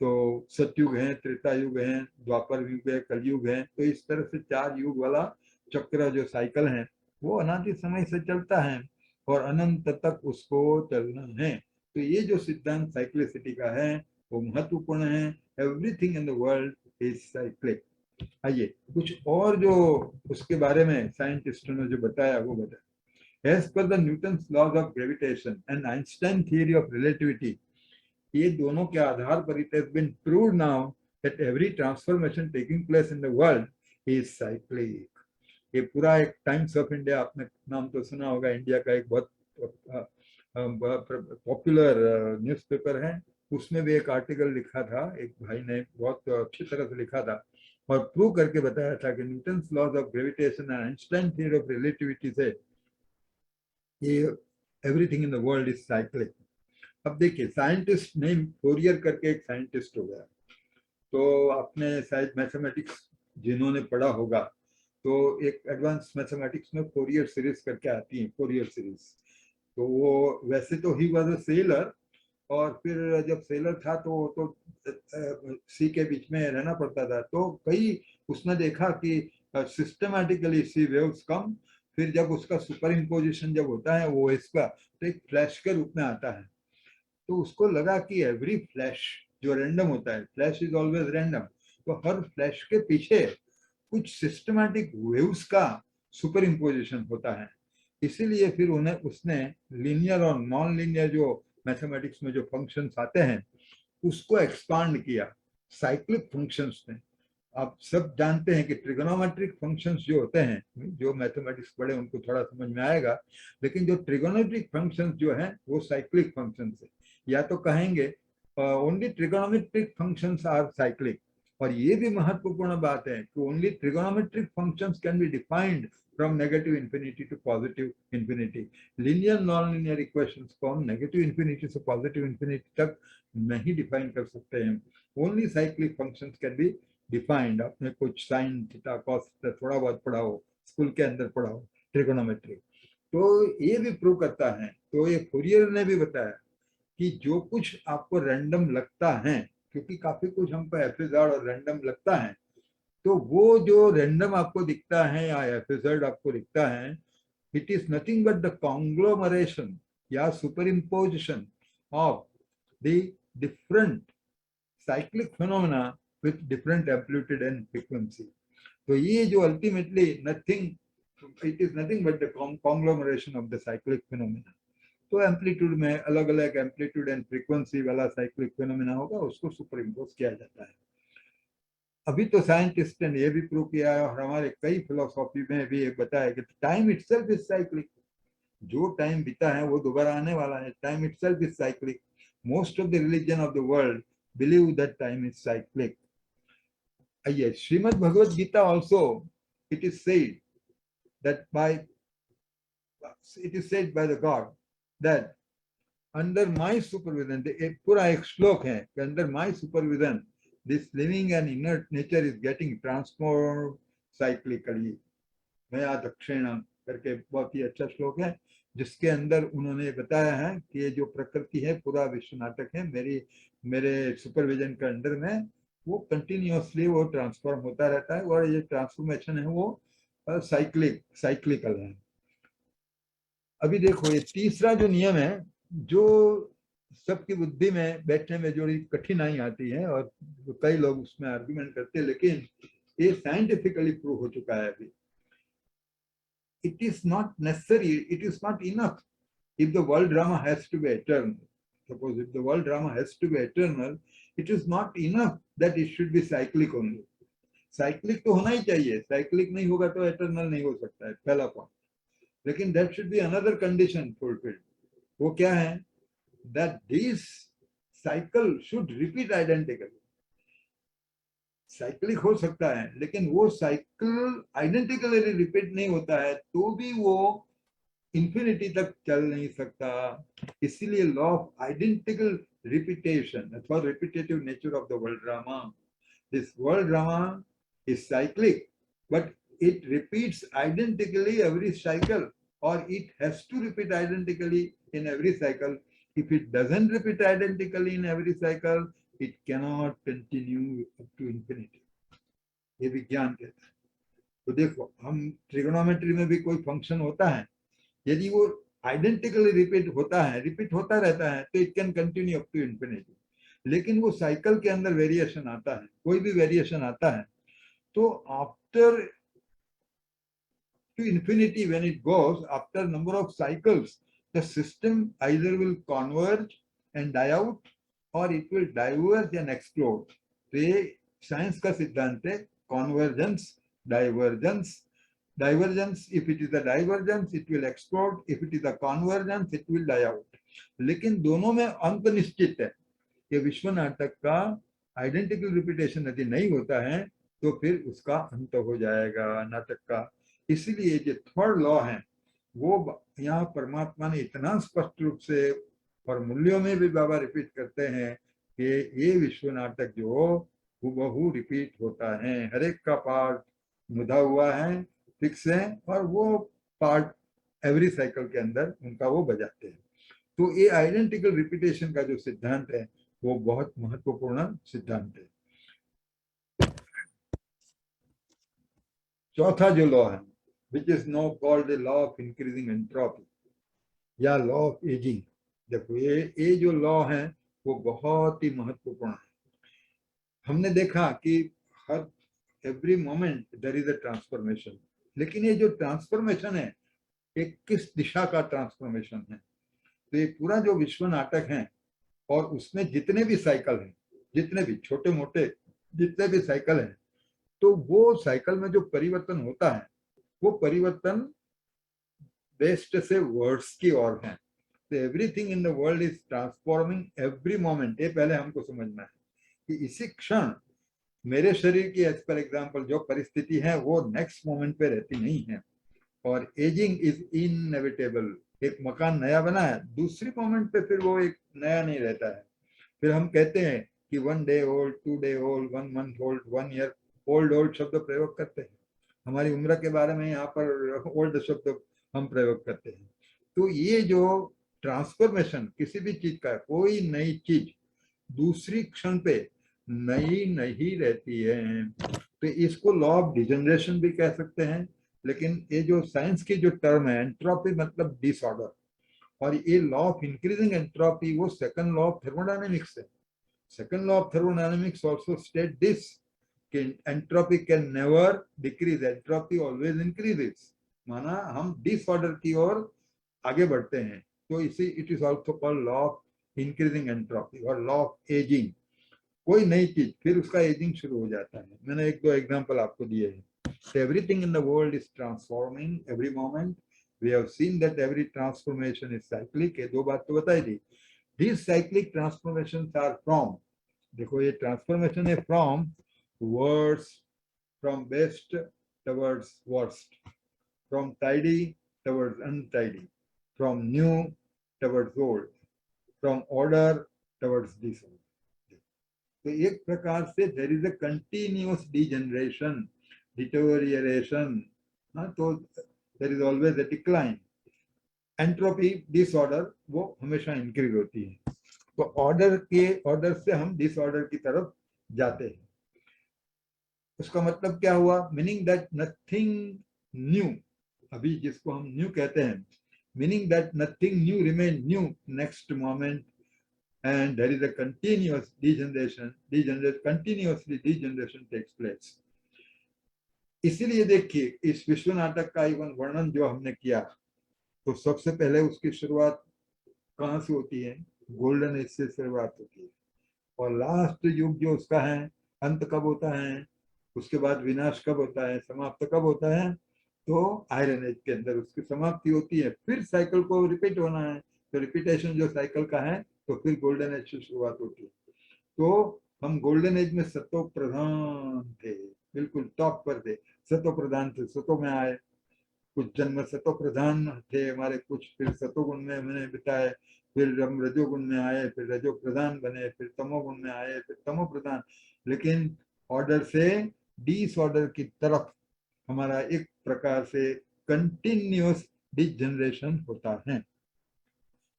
तो सतयुग है, त्रेता युग है, द्वापर युग है, कलयुग है। तो इस तरह से 4 युग वाला चक्र जो साइकिल है वो अनादि समय से चलता है और अनंत तक उसको चलना है। तो ये जो सिद्धांत साइक्लिसिटी का है वो महत्वपूर्ण है। Everything in the world is cyclic. आइए कुछ और जो उसके बारे में साइंटिस्टों ने जो बताया वो बताया। As per the Newton's laws of gravitation and Einstein theory of relativity, ये दोनों के आधार पर it has been proved now that every transformation taking place in the world is cyclic. ये पूरा एक टाइम्स ऑफ इंडिया, आपने नाम तो सुना होगा, इंडिया का एक बहुत पॉपुलर न्यूज़पेपर है। उसमें भी एक आर्टिकल लिखा था, एक भाई ने बहुत अच्छी तरह से लिखा था और प्रूव करके बताया था कि Newton's laws of gravitation and Einstein theory of relativity से ये everything in the world is cyclic. अब देखिए साइंटिस्ट नेम फोरियर करके एक साइंटिस्ट हो गया, तो आपने शायद मैथमेटिक्स जिन्होंने पढ़ा होगा तो एक एडवांस मैथमेटिक्स में फोरियर सीरीज करके आती है, फोरियर सीरीज। तो वो वैसे तो ही वाज अ सेलर, और फिर जब सेलर था तो सी के बीच में रहना पड़ता था। तो कई उसने देखा कि सिस्टमैटिकली सी वेव्स कम, फिर जब उसका सुपर इम्पोजिशन जब होता है वो इसका तो एक फ्लैश के रूप में आता है। तो उसको लगा कि एवरी फ्लैश जो रैंडम होता है, फ्लैश इज ऑलवेज रैंडम, तो हर फ्लैश के पीछे कुछ सिस्टमैटिक वेव्स का सुपर इम्पोजिशन होता है। इसीलिए फिर उन्हें उसने लीनियर और नॉन लीनियर जो मैथमेटिक्स में जो फंक्शंस आते हैं उसको एक्सपांड किया साइक्लिक फंक्शंस में। आप सब जानते हैं कि ट्रिगोनोमेट्रिक फंक्शंस जो होते हैं, जो मैथमेटिक्स पढ़े उनको थोड़ा समझ में आएगा, लेकिन जो ट्रिगोनोमेट्रिक फंक्शंस जो हैं वो साइक्लिक फंक्शंस है। या तो कहेंगे only trigonometric functions are cyclic, और ये भी महत्वपूर्ण बात है कि only trigonometric functions can be defined from negative infinity to positive infinity. Linear non linear equations को हम नेगेटिव इन्फिनिटी से पॉजिटिव इन्फिनिटी तक नहीं डिफाइन कर सकते हैं। Only cyclic functions can be defined. आपने कुछ साइन थीटा कॉस थीटा थोड़ा बहुत पढ़ा हो, स्कूल के अंदर पढ़ा हो ट्रिगोनोमेट्री, तो ये भी प्रूव करता है। तो ये फूरियर ने भी बताया कि जो कुछ आपको रैंडम लगता है, क्योंकि काफी कुछ हमको एफिजॉड और रैंडम लगता है, तो वो जो रैंडम आपको दिखता है या एफिजॉड आपको दिखता है, it is nothing but the conglomeration या superimposition of the different cyclic phenomena with different amplitude and frequency. तो ये जो ultimately nothing, it is nothing but the conglomeration of the cyclic phenomena. तो एम्पलीट्यूड में अलग अलग amplitude and frequency वाला cyclic phenomena होगा, उसको सुपर इम्पोज किया जाता है। अभी तो साइंटिस्ट ने ये भी प्रूव किया है और हमारे कई फिलोसॉफी में भी ये बताया कि टाइम इटसेल्फ इज साइक्लिक। जो टाइम बीता है वो दोबारा आने वाला है। Time itself is cyclic. Most of the religion of the world believe that time is cyclic. आइए, Shrimad Bhagavad Gita also it is said that by it is said by the God that under my supervision, एक पूरा एक श्लोक है कि under my supervision this living and inert nature is getting transformed cyclically। मैं दक्षिण करके बहुत ही अच्छा श्लोक है जिसके अंदर उन्होंने बताया है कि ये जो प्रकृति है पूरा विश्व नाटक है, मेरे सुपरविजन के अंडर में वो कंटिन्यूअसली वो ट्रांसफॉर्म होता रहता है और ये ट्रांसफॉर्मेशन है वो साइक्लिकल है। अभी देखो, ये तीसरा जो नियम है जो सबकी बुद्धि में बैठने में जो कठिनाई आती है और कई लोग उसमें आर्गुमेंट करते हैं, लेकिन ये साइंटिफिकली प्रूव हो चुका है अभी। It is not necessary, it is not enough if the world drama has to be eternal. Suppose if the world drama has to be eternal, it is not enough that it should be cyclic only. Cyclic तो होना ही चाहिए, cyclic नहीं होगा तो eternal नहीं हो सकता है, पहला पॉइंट। लेकिन that should be another condition fulfilled. वो क्या है? That this cycle should repeat identically. Cyclic हो सकता है लेकिन वो साइकिल आइडेंटिकली रिपीट नहीं होता है तो भी वो इंफिनिटी तक चल नहीं सकता। इसीलिए लॉ ऑफ आइडेंटिकल रिपीटेशन अथवा repetitive nature of the world drama, this world drama is cyclic but it repeats identically every cycle, or it has to repeat identically in every cycle. If it doesn't repeat identically in every cycle, it cannot continue up to infinity. ये विज्ञान कहता है। तो देखो, हम trigonometry में भी कोई फंक्शन होता है, यदि वो आइडेंटिकली रिपीट होता रहता है तो it can continue up to infinity. लेकिन वो साइकिल के अंदर वेरिएशन आता है, कोई भी वेरिएशन आता है, तो after to infinity, when it goes after number of cycles, the system either will converge and die out or it will diverge and explode. तो ये साइंस का सिद्धांत है, convergence, divergence. Divergence, if it is a divergence it will explode, if it is a convergence it will die out। लेकिन दोनों में अंत निश्चित है कि विश्व नाटक का आइडेंटिकल रिपीटेशन यदि नहीं होता है तो फिर उसका अंत हो जाएगा नाटक का। इसलिए जो थर्ड लॉ है वो यहाँ परमात्मा ने इतना स्पष्ट रूप से और मूल्यों में भी बाबा रिपीट करते हैं कि ये विश्व नाटक जो हूबहू रिपीट होता है, हर एक का पार्ट मुदा हुआ है, फिक्स है, और वो पार्ट एवरी साइकिल के अंदर उनका वो बजाते हैं। तो ये आइडेंटिकल रिपीटेशन का जो सिद्धांत है वो बहुत महत्वपूर्ण सिद्धांत है। चौथा जो लॉ है, which is now called the law of increasing entropy या law of aging। देखो, ये जो लॉ है वो बहुत ही महत्वपूर्ण है। हमने देखा कि हर every moment there is a transformation, लेकिन ये जो ट्रांसफॉर्मेशन है एक किस दिशा का ट्रांसफॉर्मेशन है? तो ये पूरा जो विश्व नाटक है और उसमें जितने भी साइकिल हैं, जितने भी छोटे मोटे जितने भी साइकिल हैं, तो वो साइकिल में जो परिवर्तन होता है वो परिवर्तन वेस्ट से वर्ड्स की ओर है। तो everything in the world is transforming every moment. ये पहले हमको समझना है कि इसी क्षण मेरे शरीर की एज पर एग्जाम्पल जो परिस्थिति है वो नेक्स्ट मोमेंट पे रहती नहीं है, और एजिंग इज इनएविटेबल। एक मकान नया बना है, दूसरी मोमेंट पे फिर वो एक नया नहीं रहता है। फिर हम कहते हैं कि 1 day old, 2 day old, 1 month old, 1 year old, old शब्द प्रयोग करते हैं। हमारी उम्र के बारे में यहाँ पर ओल्ड शब्द हम प्रयोग करते हैं। तो ये जो ट्रांसफॉर्मेशन किसी भी चीज का, कोई नई चीज दूसरी क्षण पे नई नहीं रहती है, तो इसको लॉ ऑफ डिजनरेशन भी कह सकते हैं। लेकिन ये जो साइंस की जो टर्म है एंट्रोपी मतलब डिसऑर्डर, और ये लॉ ऑफ इंक्रीजिंग एंट्रोपी वो सेकंड लॉ ऑफ थर्मोडायनेमिक्स है। Second law of thermodynamics also state this कि entropy can never decrease, entropy always increases. माना हम डिसऑर्डर की ओर आगे बढ़ते हैं, तो इसी it is also called law of increasing entropy और लॉ ऑफ एजिंग। कोई नई चीज फिर उसका एजिंग शुरू हो जाता है। मैंने एक दो एग्जांपल आपको दिए हैं। So everything in the world is transforming every moment. We have seen that every transformation is cyclic. ये दो बात तो बताई दी। These cyclic transformations are from, देखो ये ट्रांसफॉर्मेशन है from worse, from best towards worst, from tidy towards untidy, from new towards old, from order towards disorder. तो एक प्रकार से there is a continuous degeneration, deterioration, तो there is always a decline. Entropy disorder वो हमेशा increase होती है। तो ऑर्डर से हम डिसऑर्डर की तरफ जाते हैं। उसका मतलब क्या हुआ? मीनिंग दैट नथिंग न्यू, अभी जिसको हम न्यू कहते हैं, meaning that nothing new remain new next moment, and there is a continuous continuously degeneration takes place. इसीलिए देखिए इस विश्व नाटक का इवन वर्णन जो हमने किया, तो सबसे पहले उसकी शुरुआत कहाँ से होती है? गोल्डन एज से शुरुआत होती है, और लास्ट युग जो उसका है, अंत कब होता है, उसके बाद विनाश कब होता है, समाप्त कब होता है, तो आयरन एज के अंदर उसकी समाप्ति होती है। फिर साइकिल को रिपीट होना है, तो रिपीटेशन जो साइकिल का है, तो फिर गोल्डन एज से शुरुआत होती है। तो हम गोल्डन एज में सतो प्रधान थे, बिल्कुल टॉप पर थे, सतो प्रधान थे, सतो में आए, कुछ जन्म सतो प्रधान थे हमारे, कुछ फिर सतोगुण में मैंने बिताए, फिर हम रजोगुण में आए, फिर रजो प्रधान बने, फिर तमोगुण में आए, फिर तमो प्रधान। लेकिन ऑर्डर से डिसऑर्डर की तरफ हमारा एक प्रकार से कंटिन्यूअस डिजनरेशन होता है।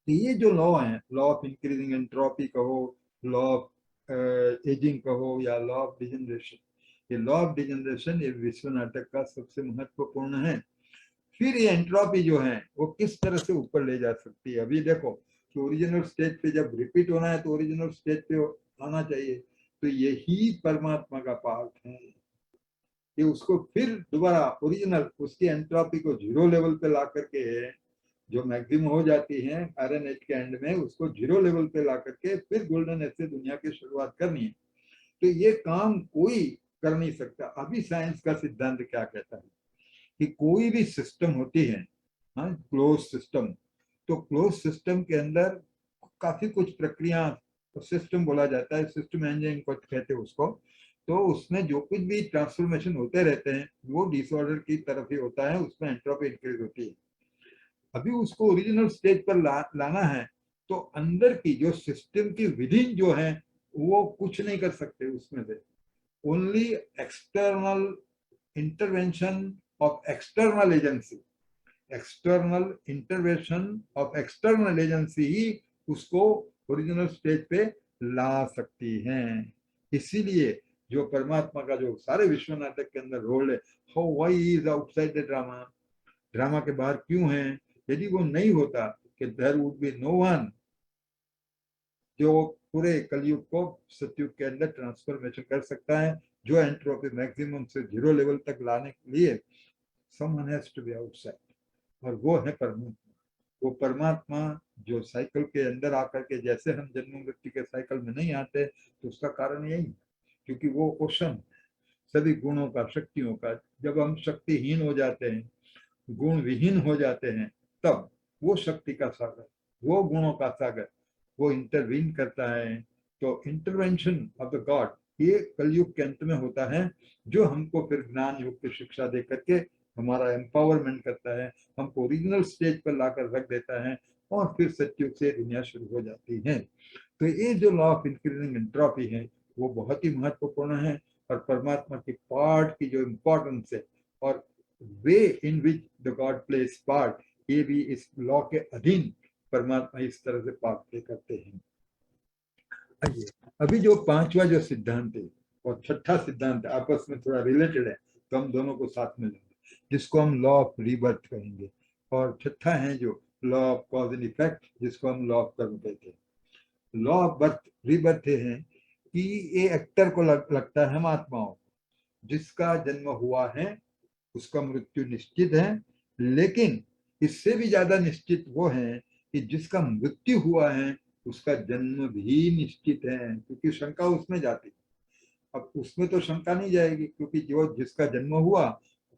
तो ये जो लॉ है, लॉ ऑफ इंक्रीजिंग एंट्रोपी कहो, लॉ ऑफ एजिंग कहो, या लॉ ऑफ डिजनरेशन, ये लॉ ऑफ डिजनरेशन ये विश्व नाटक का सबसे महत्वपूर्ण है। फिर ये एंट्रोपी जो है वो किस तरह से ऊपर ले जा सकती है? अभी देखो कि ओरिजिनल स्टेट पे जब रिपीट होना है तो ओरिजिनल स्टेट पे आना चाहिए, तो यही परमात्मा का पार्ट है कि उसको फिर दोबारा ओरिजिनल उसकी एंट्रोपी को जीरो लेवल पे ला करके, जो मैक्सिमम हो जाती है आयरन एज के एंड में, उसको जीरो लेवल पे ला करके फिर गोल्डन एज से दुनिया की शुरुआत करनी है। तो ये काम कोई कर नहीं सकता। अभी साइंस का सिद्धांत क्या कहता है कि कोई भी सिस्टम होती है, हाँ, क्लोज सिस्टम, तो क्लोज सिस्टम के अंदर काफी कुछ प्रक्रिया, सिस्टम बोला जाता है, सिस्टम इंजीनियरिंग को कहते हैं उसको। तो उसमें जो कुछ भी ट्रांसफॉर्मेशन होते रहते हैं वो डिसऑर्डर की तरफ ही होता है, उसमें एंट्रोपी इंक्रीज होती है। अभी उसको ओरिजिनल स्टेज पर लाना है, तो अंदर की जो सिस्टम की विधिन जो है वो कुछ नहीं कर सकते उसमें से। Only external intervention of external agency, external intervention of external agency ही उसको ओरिजिनल स्टेज पे ला सकती हैं। इसीलिए जो परमात्मा का जो सारे विश्व नाटक के अंदर रोल है, how why is outside the drama, drama के बाहर क्यों है? यदि वो नहीं होता कि there would be no one जो पूरे कलयुग को सतयुग के अंदर ट्रांसफॉर्मेशन कर सकता है, जो एंट्रोपी मैक्सिमम से जीरो लेवल तक लाने के लिए someone has to be outside, और वो है परमात्मा। वो परमात्मा जो साइकिल के अंदर आकर के, जैसे हम जन्म मृत्यु के साइकिल में नहीं आते, तो उसका कारण यही है क्योंकि वो ओशन सभी गुणों का, शक्तियों का, जब हम शक्तिहीन हो जाते हैं, गुण विहीन हो जाते हैं, तब वो शक्ति का सागर, वो गुणों का सागर वो इंटरवीन करता है। तो इंटरवेंशन ऑफ द गॉड ये कलयुग के अंत में होता है, जो हमको फिर ज्ञान युक्त शिक्षा दे करके हमारा एम्पावरमेंट करता है, हमको ओरिजिनल स्टेज पर लाकर रख देता है, और फिर सत्युग से दुनिया शुरू हो जाती है। तो ये जो लॉ ऑफ इंक्रीजिंग एंट्रोपी है वो बहुत ही महत्वपूर्ण है, और परमात्मा की पार्ट की जो इम्पोर्टेंस है और way in which the God plays part, ये भी इस लॉ के अधीन परमात्मा इस तरह से पार्ट प्ले करते हैं। आइए, अभी जो पांचवा जो सिद्धांत है और छठा सिद्धांत आपस में थोड़ा रिलेटेड है, तो हम दोनों को साथ में लेंगे, जिसको हम लॉ ऑफ रीबर्थ कहेंगे, और छठा है जो law of cause and effect, जिसको हम लॉ ऑफ कर्म कहते हैं। लॉ ऑफ बर्थ रीबर्थ है कि ये एक्टर को लगता है, हम आत्माओं, जिसका जन्म हुआ है उसका मृत्यु निश्चित है, लेकिन इससे भी ज्यादा निश्चित वो है कि जिसका मृत्यु हुआ है उसका जन्म भी निश्चित है, क्योंकि शंका उसमें जाती है। अब उसमें तो शंका नहीं जाएगी, क्योंकि जो जिसका जन्म हुआ,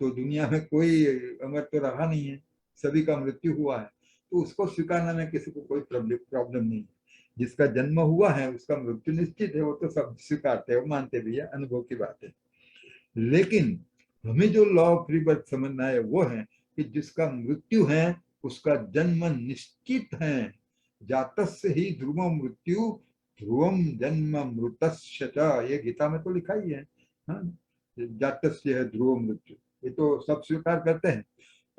तो दुनिया में कोई अमर तो रहा नहीं है, सभी का मृत्यु हुआ है, तो उसको स्वीकारने में किसी को कोई प्रॉब्लम नहीं है। जिसका जन्म हुआ है उसका मृत्यु निश्चित है, वो तो सब स्वीकारते हैं, वो मानते भी है, अनुभव की बात है। लेकिन हमें जो लॉ ऑफ रीबर्थ समझना है वो है कि जिसका मृत्यु है उसका जन्म निश्चित है। जातस्य ही ध्रुवम मृत्यु ध्रुवम जन्म मृतस्य च, ये गीता में तो लिखा ही है। हाँ, जातस्य है ध्रुव मृत्यु, ये तो सब स्वीकार करते हैं।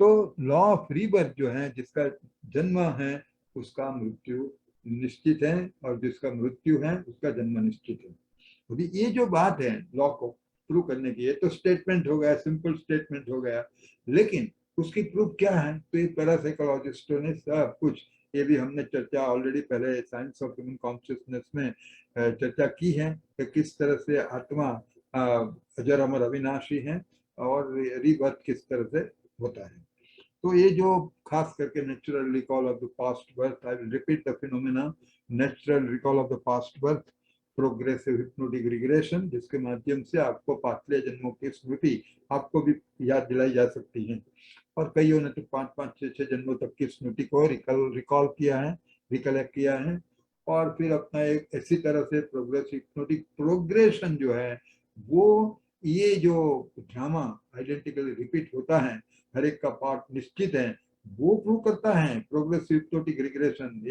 तो लॉ ऑफ रीबर्थ जो है, जिसका जन्म है उसका मृत्यु निश्चित है, और जिसका मृत्यु है उसका जन्म निश्चित है। अभी ये जो बात है लॉ को प्रूव करने की, ये तो स्टेटमेंट हो गया, सिंपल स्टेटमेंट हो गया, लेकिन उसकी प्रूफ क्या है? तो ये पैरासाइकोलॉजिस्टों ने सब कुछ, ये भी हमने चर्चा ऑलरेडी पहले साइंस ऑफ ह्यूमन कॉन्शियसनेस में चर्चा की है कि किस तरह से आत्मा अजर अमर अविनाशी है, और रीबर्थ किस तरह से होता है। तो ये जो खास करके natural recall of the past birth, I will repeat the phenomena, natural recall of the past birth, progressive hypnotic regression, जिसके माध्यम से आपको पाछले जन्मों की स्मृति आपको भी याद दिलाई जा सकती है, और कईयों ने तो 5-5, 6-6 जन्मों तक की स्मृति को रिकॉल किया है, रिकलेक्ट किया है, और फिर अपना एक ऐसी तरह से प्रोग्रेसिव हिप्नोटिक प्रोग्रेशन जो है वो, ये जो ड्रामा आइडेंटिकली रिपीट होता है, हर एक का पार्ट निश्चित है, वो प्रूव करता है प्रोग्रेसिव हिप्नोटिक रिग्रेशन।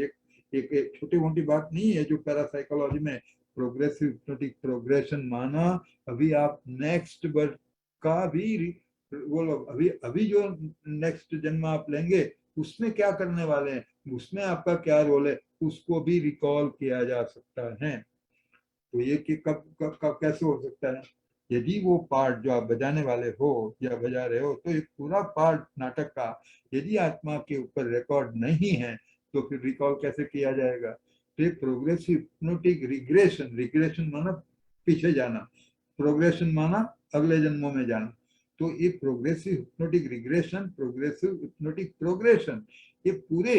एक छोटी मोटी बात नहीं है जो पैरासाइकोलॉजी में प्रोग्रेसिव हिप्नोटिक प्रोग्रेशन माना। अभी आप नेक्स्ट बर्थ का भी वो लोग अभी जो नेक्स्ट जन्म आप लेंगे उसमें क्या करने वाले हैं, उसमें आपका क्या रोल है, उसको भी रिकॉल किया जा सकता है। तो ये कि कब कैसे हो सकता है? यदि वो पार्ट जो आप बजाने वाले हो या बजा रहे हो, तो ये पूरा पार्ट नाटक का यदि आत्मा के ऊपर रिकॉर्ड नहीं है तो फिर रिकॉल कैसे किया जाएगा? तो प्रोग्रेसिव हिप्नोटिक रिग्रेशन, रिग्रेशन माना पीछे जाना, प्रोग्रेशन माना अगले जन्मों में जाना। तो ये progressive hypnotic regression, progressive hypnotic progression, ये पूरे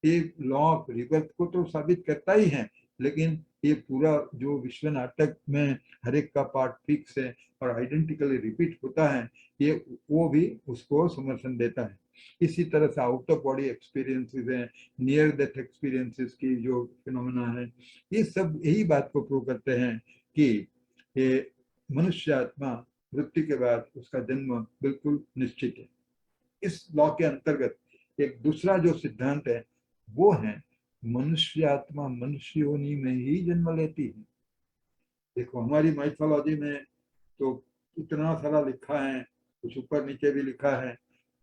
ये लॉ ऑफ रिबर्थ को तो साबित करता ही है, लेकिन ये पूरा जो विश्व नाटक में हर एक का पार्ट फिक्स है और आइडेंटिकली रिपीट होता है, ये वो भी उसको समर्थन देता है। इसी तरह से आउट ऑफ बॉडी एक्सपीरियंसेस हैं, नियर डेथ एक्सपीरियंसेस की जो फिनोमेना है, ये सब यही बात को प्रूव करते हैं कि ये मनुष्य आत्मा मृत्यु के बाद उसका जन्म बिल्कुल निश्चित है। इस लॉ के अंतर्गत एक दूसरा जो सिद्धांत है वो है मनुष्य आत्मा मनुष्य योनि में ही जन्म लेती है। देखो हमारी माइथोलॉजी में तो इतना सारा लिखा है, कुछ ऊपर नीचे भी लिखा है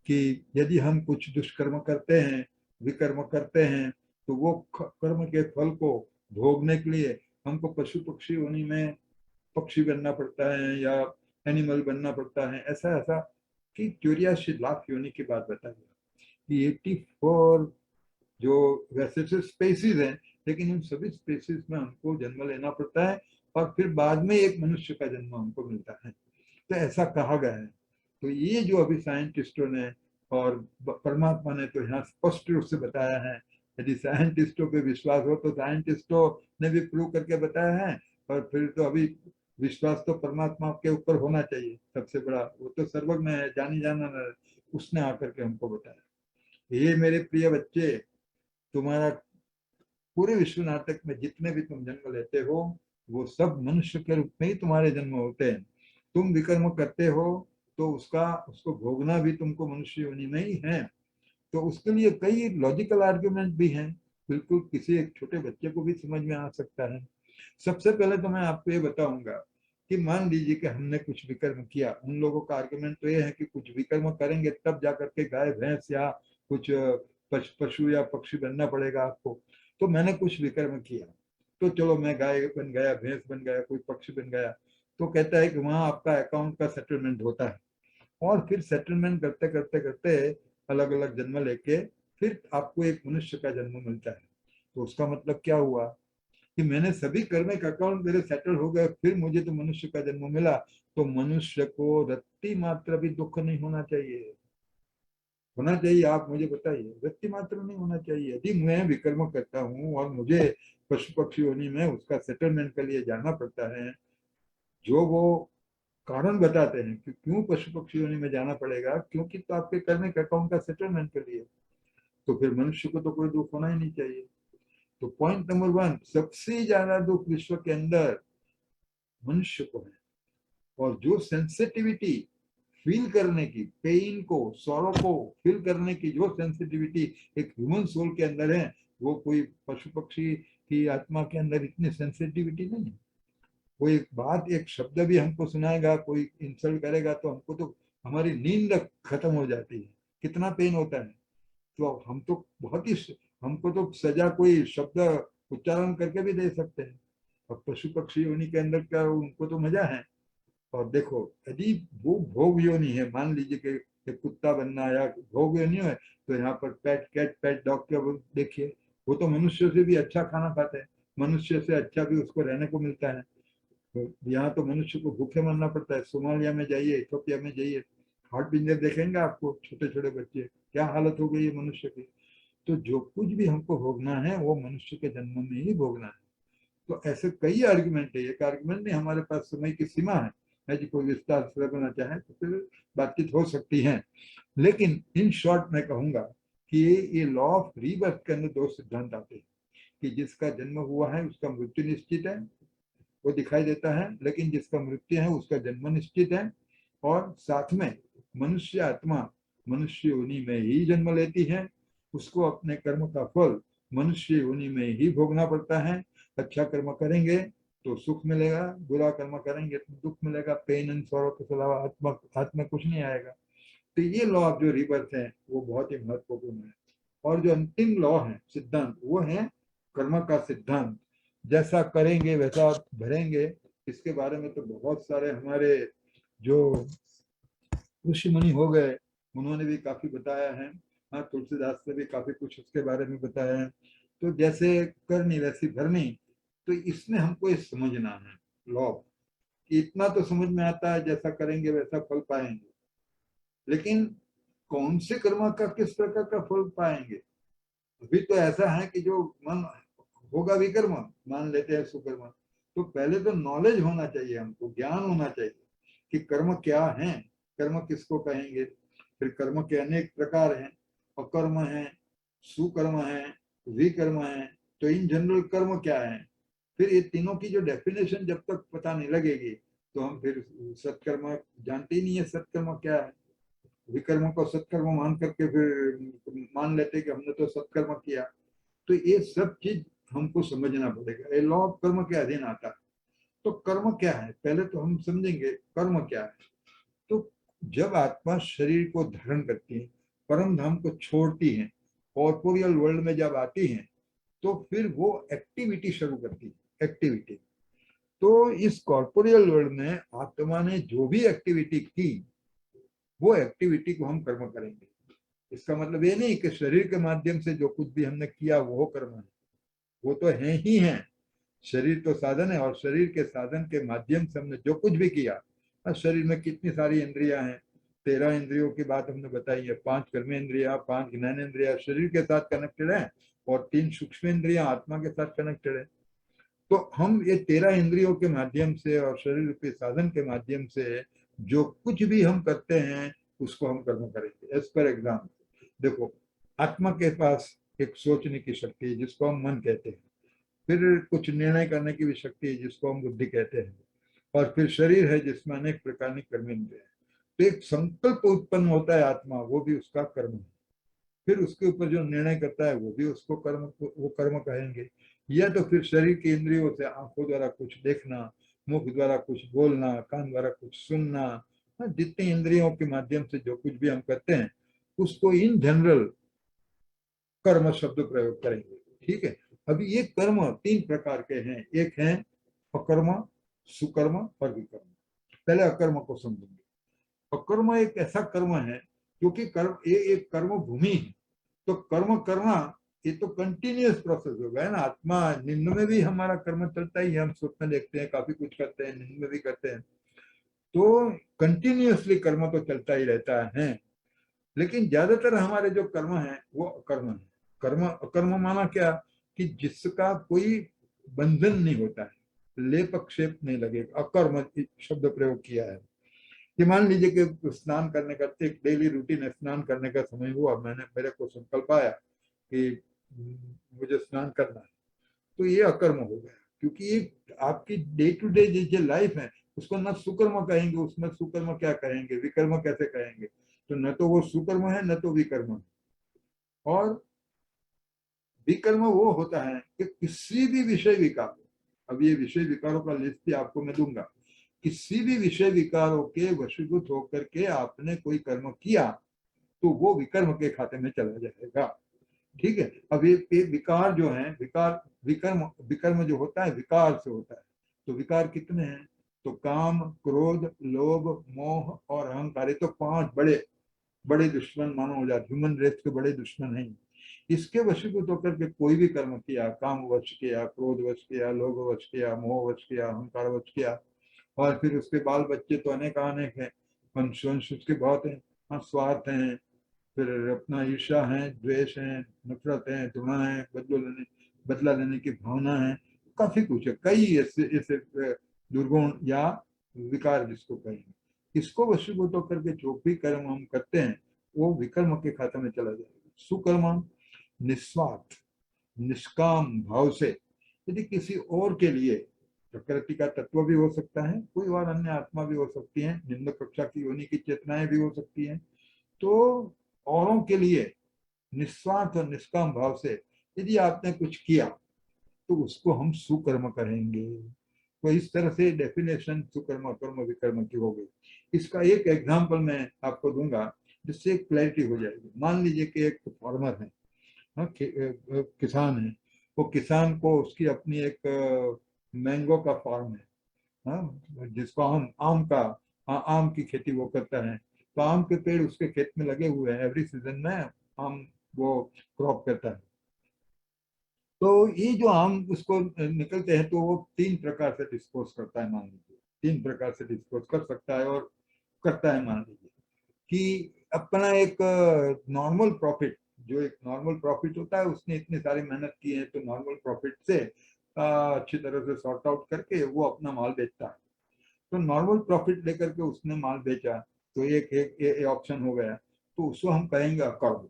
कि यदि हम कुछ दुष्कर्म करते हैं, विकर्म करते हैं, तो वो कर्म के फल को भोगने के लिए हमको पशु पक्षी योनि में पक्षी बनना पड़ता है या एनिमल बनना पड़ता है। ऐसा ऐसा कि 84 लाख योनि की बात बताई कि 84 जो वैसे तो स्पेसीज हैं, लेकिन उन सभी स्पेसीज में हमको जन्म लेना पड़ता है, और फिर बाद में एक मनुष्य का जन्म हमको मिलता है। तो ऐसा कहा गया है। तो ये जो अभी साइंटिस्टों ने और परमात्मा ने तो यहाँ स्पष्ट रूप से बताया है, यदि साइंटिस्टों पे विश्वास हो तो साइंटिस्टों ने भी प्रूव करके बताया है, और फिर तो अभी विश्वास तो परमात्मा के ऊपर होना चाहिए सबसे बड़ा, वो तो सर्वज्ञ है, जानी जाना, उसने आकर के हमको बताया। ये मेरे प्रिय बच्चे, तुम्हारा पूरे विश्व नाटक में जितने भी तुम जन्म लेते हो वो सब मनुष्य के रूप में ही तुम्हारे जन्म होते हैं। तुम विकर्म करते हो तो उसको भोगना भी तुमको मनुष्य योनि में ही है। तो उसके लिए कई लॉजिकल आर्ग्यूमेंट भी हैं, बिल्कुल किसी एक छोटे बच्चे को भी समझ में आ सकता है। सबसे पहले तो मैं आपको ये बताऊंगा कि मान लीजिए कि हमने कुछ विकर्म किया। उन लोगों का आर्गुमेंट तो ये है कि कुछ विकर्म करेंगे तब जाकर के गाय भैंस या कुछ पशु या पक्षी बनना पड़ेगा आपको। तो मैंने कुछ विकर्म किया, तो चलो मैं गाय बन गया, भैंस बन गया, कोई पक्षी बन गया। तो कहता है कि वहां आपका अकाउंट का सेटलमेंट होता है, और फिर सेटलमेंट करते करते करते अलग अलग जन्म लेके फिर आपको एक मनुष्य का जन्म मिलता है। तो उसका मतलब क्या हुआ कि मैंने सभी कर्म का अकाउंट मेरे सेटल हो गए, फिर मुझे तो मनुष्य का जन्म मिला। तो मनुष्य को रत्ती मात्र भी दुख नहीं होना चाहिए। होना चाहिए? आप मुझे बताइए, रत्ती मात्र नहीं होना चाहिए। यदि मैं विकर्म करता हूँ और मुझे पशु पक्षी होने में उसका सेटलमेंट के लिए जाना पड़ता है, जो वो कारण बताते हैं कि क्यों पशु पक्षी होने में जाना पड़ेगा, क्योंकि तो आपके कर्म के अकाउंट का सेटलमेंट के लिए, तो फिर मनुष्य को तो कोई दुख होना ही नहीं चाहिए। तो पॉइंट नंबर वन, सबसे ज्यादा दुख विश्व के अंदर मनुष्य को है। और जो सेंसिटिविटी फील करने की, पेन को, सॉरो को फील करने की जो सेंसिटिविटी एक ह्यूमन सोल के अंदर है, वो कोई पशु पक्षी की आत्मा के अंदर इतनी सेंसिटिविटी नहीं है। कोई एक बात, एक शब्द भी हमको सुनाएगा, कोई इंसल्ट करेगा तो हमको तो हमारी नींद खत्म हो जाती है, कितना पेन होता है। तो हम तो बहुत ही, हमको तो सजा कोई शब्द उच्चारण करके भी दे सकते हैं, और पशु पक्षी उन्हीं के अंदर का उनको तो मजा है। और देखो, यदि वो भोग योनि है, मान लीजिए कि कुत्ता बनना या भोग योनि है, तो यहाँ पर पेट कैट पेट डॉग के देखिए, वो तो मनुष्य से भी अच्छा खाना खाते हैं, मनुष्य से अच्छा भी उसको रहने को मिलता है। तो यहाँ तो मनुष्य को भूखे मरना पड़ता है। सोमालिया में जाइए, इथोपिया में जाइए, हार्ट पिंजर देखेंगे आपको, छोटे छोटे बच्चे, क्या हालत हो गई है मनुष्य की। तो जो कुछ भी हमको भोगना है वो मनुष्य के जन्म में ही भोगना है। तो ऐसे कई आर्गुमेंट है, एक आर्गुमेंट नहीं, हमारे पास समय की सीमा है। यदि कोई विस्तार से करना चाहे तो फिर बातचीत हो सकती है। लेकिन इन शॉर्ट मैं कहूंगा कि ये लॉ ऑफ रीबर्थ के अंदर दो सिद्धांत आते हैं कि जिसका जन्म हुआ है उसका मृत्यु निश्चित है, वो दिखाई देता है, लेकिन जिसका मृत्यु है उसका जन्म निश्चित है। और साथ में मनुष्य आत्मा मनुष्य योनि में ही जन्म लेती है, उसको अपने कर्म का फल मनुष्य योनि में ही भोगना पड़ता है। अच्छा कर्म करेंगे तो सुख मिलेगा, बुरा कर्म करेंगे तो दुख मिलेगा। पेन एंड सॉरो के अलावा आत्मा हाथ में कुछ नहीं आएगा। तो ये लॉ ऑफ जो रिबर्थ है वो बहुत ही महत्वपूर्ण है। और जो अंतिम लॉ है, सिद्धांत, वो है कर्म का सिद्धांत। जैसा करेंगे वैसा भरेंगे। इसके बारे में तो बहुत सारे हमारे जो ऋषि मुनि हो गए, उन्होंने भी काफी बताया है। हाँ, तुलसीदास ने भी काफी कुछ उसके बारे में बताया है। तो जैसे करनी वैसी भरनी, तो इसमें हमको ये समझना है लॉ, कि इतना तो समझ में आता है जैसा करेंगे वैसा फल पाएंगे, लेकिन कौन से कर्म का किस प्रकार का फल पाएंगे। अभी तो ऐसा है कि जो मन होगा विकर्म, मान लेते हैं सुकर्म, तो पहले तो नॉलेज होना चाहिए, हमको ज्ञान होना चाहिए कि कर्म क्या है, कर्म किसको कहेंगे। फिर कर्म के अनेक प्रकार हैं, अकर्म है, सुकर्म है, विकर्म है। तो इन जनरल कर्म क्या है, फिर ये तीनों की जो डेफिनेशन जब तक पता नहीं लगेगी तो हम फिर सत्कर्म जानते ही नहीं है, सत्कर्म क्या है। विकर्म को सत्कर्म मान करके फिर मान लेते कि हमने तो सत्कर्म किया। तो ये सब चीज हमको समझना पड़ेगा, ये लॉ ऑफ कर्म के अधीन आता है। तो कर्म क्या है, पहले तो हम समझेंगे कर्म क्या है। तो जब आत्मा शरीर को धारण करती है, परम धाम को छोड़ती है, कॉर्पोरियल वर्ल्ड में जब आती है, तो फिर वो एक्टिविटी शुरू करती है, एक्टिविटी। तो इस कॉर्पोरियल वर्ल्ड में आत्मा ने जो भी एक्टिविटी की, वो एक्टिविटी को हम कर्म करेंगे। इसका मतलब ये नहीं कि शरीर के माध्यम से जो कुछ भी हमने किया वो कर्म है, वो तो है ही है। शरीर तो साधन है, और शरीर के साधन के माध्यम से हमने जो कुछ भी किया। शरीर में कितनी सारी इंद्रियां हैं, 13 इंद्रियों की बात हमने बताई है। 5 कर्म इंद्रिया, 5 ज्ञान इंद्रिया शरीर के साथ कनेक्टेड है, और 3 सूक्ष्म इंद्रिया आत्मा के साथ कनेक्टेड है। तो हम ये 13 इंद्रियों के माध्यम से और शरीर के साधन के माध्यम से जो कुछ भी हम करते हैं उसको हम कर्म करेंगे। एज पर एग्जाम्पल देखो, आत्मा के पास एक सोचने की शक्ति है जिसको हम मन कहते हैं। फिर कुछ निर्णय करने की भी शक्ति है जिसको हम बुद्धि कहते हैं, और फिर शरीर है जिसमें अनेक प्रकार के कर्मेंद्रिय है। तो एक संकल्प उत्पन्न होता है आत्मा, वो भी उसका कर्म है। फिर उसके ऊपर जो निर्णय करता है वो भी उसको कर्म, वो कर्म कहेंगे। या तो फिर शरीर के इंद्रियों से आंखों द्वारा कुछ देखना, मुख द्वारा कुछ बोलना, कान द्वारा कुछ सुनना, जितने इंद्रियों के माध्यम से जो कुछ भी हम करते हैं उसको इन जनरल कर्म शब्द प्रयोग करेंगे। ठीक है। अभी ये कर्म तीन प्रकार के हैं, एक है अकर्म, सुकर्म और विकर्म। पहले अकर्म को समझेंगे। अकर्म एक ऐसा कर्म है क्योंकि कर्म ये एक कर्म भूमि है। तो कर्म करना ये तो कंटिन्यूअस प्रोसेस होगा, है ना। आत्मा निम्न में भी हमारा कर्म चलता ही है, हम स्वप्न देखते हैं, काफी कुछ करते हैं, निम्न में भी करते हैं। तो कंटिन्यूअसली कर्म तो चलता ही रहता है। लेकिन ज्यादातर हमारे जो कर्म है वो अकर्म है। कर्म अकर्म माना क्या, कि जिसका कोई बंधन नहीं होता है, लेप क्षेप नहीं लगेगा, अकर्म शब्द प्रयोग किया है। कि मान लीजिए कि स्नान करने का एक डेली रूटीन है, स्नान करने का समय हुआ, मैंने मेरे को संकल्प आया कि मुझे स्नान करना है, तो ये अकर्म हो गया। क्योंकि ये आपकी डे टू डे जो लाइफ है उसको न सुकर्म कहेंगे, उसमें सुकर्म क्या कहेंगे, विकर्म कैसे कहेंगे। तो न तो वो सुकर्म है, न तो विकर्म है। और विकर्म वो होता है कि किसी भी विषय विकार, अब ये विषय विकारों का लिस्ट भी आपको मैं दूंगा, किसी भी विषय विकारों के वशीभूत होकर के आपने कोई कर्म किया तो वो विकर्म के खाते में चला जाएगा। ठीक है। अब ये विकार जो है, विकार विकर्म, विकर्म जो होता है विकार से होता है। तो विकार कितने हैं, तो काम, क्रोध, लोभ, मोह और अहंकार, तो पांच बड़े बड़े दुश्मन मानो हो जाते, ह्यूमन रेस के बड़े दुश्मन हैं। इसके वशीभूत होकर के कोई भी कर्म किया, काम वश किया, क्रोध वश किया, लोभ वश किया, मोह वश किया, अहंकार वश किया, और फिर उसके बाल बच्चे तो अनेक अनेक है, वंश उसके बहुत है। हाँ, स्वार्थ है, फिर अपना ईर्ष्या है, द्वेष है, नफरत है, घृणा है, बदला लेने की भावना है, काफी कुछ है, कई ऐसे ऐसे दुर्गुण या विकार जिसको कहेंगे। इसको वशीभूत होकर के जो भी कर्म हम करते हैं वो विकर्म के खाते में चला जाएगा। सुकर्म निस्वार्थ निष्काम भाव से, यदि किसी और के लिए, प्रकृति का तत्व भी हो सकता है, कोई और अन्य आत्मा भी हो सकती है, निम्न कक्षा की योनि की चेतनाएं भी हो सकती हैं, तो औरों के लिए निस्वार्थ और निष्काम भाव से यदि आपने कुछ किया तो उसको हम सुकर्म कहेंगे। तो इस तरह से डेफिनेशन सुकर्म कर्म विकर्म की हो गई। इसका एक एग्जांपल मैं आपको दूंगा जिससे क्लैरिटी हो जाएगी। मान लीजिए कि एक फार्मर है, हाँ, किसान है। वो किसान को उसकी अपनी एक मैंगो का फार्म है, हाँ, जिसको हम आम का, हाँ, आम की खेती वो करता है। तो आम के पेड़ उसके खेत में लगे हुए हैं, एवरी सीजन में आम वो क्रॉप करता है। तो ये जो आम उसको निकलते हैं तो वो तीन प्रकार से डिस्पोज करता है, मान लीजिए तीन प्रकार से डिस्पोज कर सकता है और करता है। मान लीजिए कि अपना एक नॉर्मल प्रॉफिट, जो एक नॉर्मल प्रॉफिट होता है, उसने इतनी सारी मेहनत की है तो नॉर्मल प्रॉफिट से अच्छी तरह से सॉर्ट आउट करके वो अपना माल बेचता है। तो नॉर्मल प्रॉफिट लेकर के उसने माल बेचा, तो एक एक ऑप्शन हो गया, तो उसको हम कहेंगे कर्म।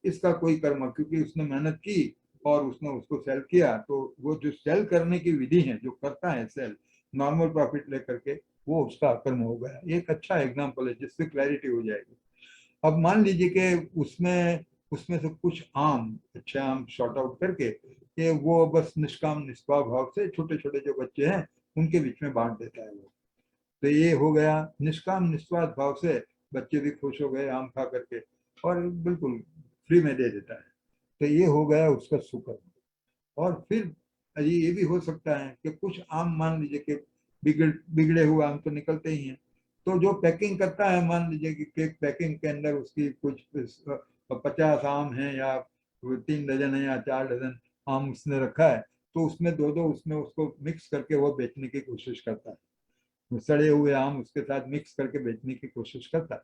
इसका कोई कर्म, क्योंकि उसने मेहनत की और उसने उसको सेल किया, तो वो जो सेल करने की विधि है, जो करता है सेल नॉर्मल प्रॉफिट लेकर के, वो उसका कर्म हो गया। एक अच्छा एग्जाम्पल है जिससे क्लैरिटी हो जाएगी। अब मान लीजिए कि उसमें उसमें से कुछ आम, अच्छे आम शॉर्ट आउट करके कि वो बस निष्काम निष्पाव भाव से छोटे छोटे जो बच्चे हैं उनके बीच में बांट देता है वो। तो ये हो गया निष्काम निस्वार्थ भाव से, बच्चे भी खुश हो गए आम खा करके और बिल्कुल फ्री में दे देता है। तो ये हो गया उसका सुकर्म। और फिर ये भी हो सकता है कि कुछ आम, मान लीजिए कि बिगड़े हुए आम तो निकलते ही हैं, तो जो पैकिंग करता है, मान लीजिए कि केक पैकिंग के अंदर उसकी कुछ 50 आम है या 3 डजन है या 4 डजन आम उसने रखा है, तो उसमें दो दो उसमें उसको मिक्स करके वो बेचने की कोशिश करता है, सड़े हुए आम उसके साथ मिक्स करके बेचने की कोशिश करता है,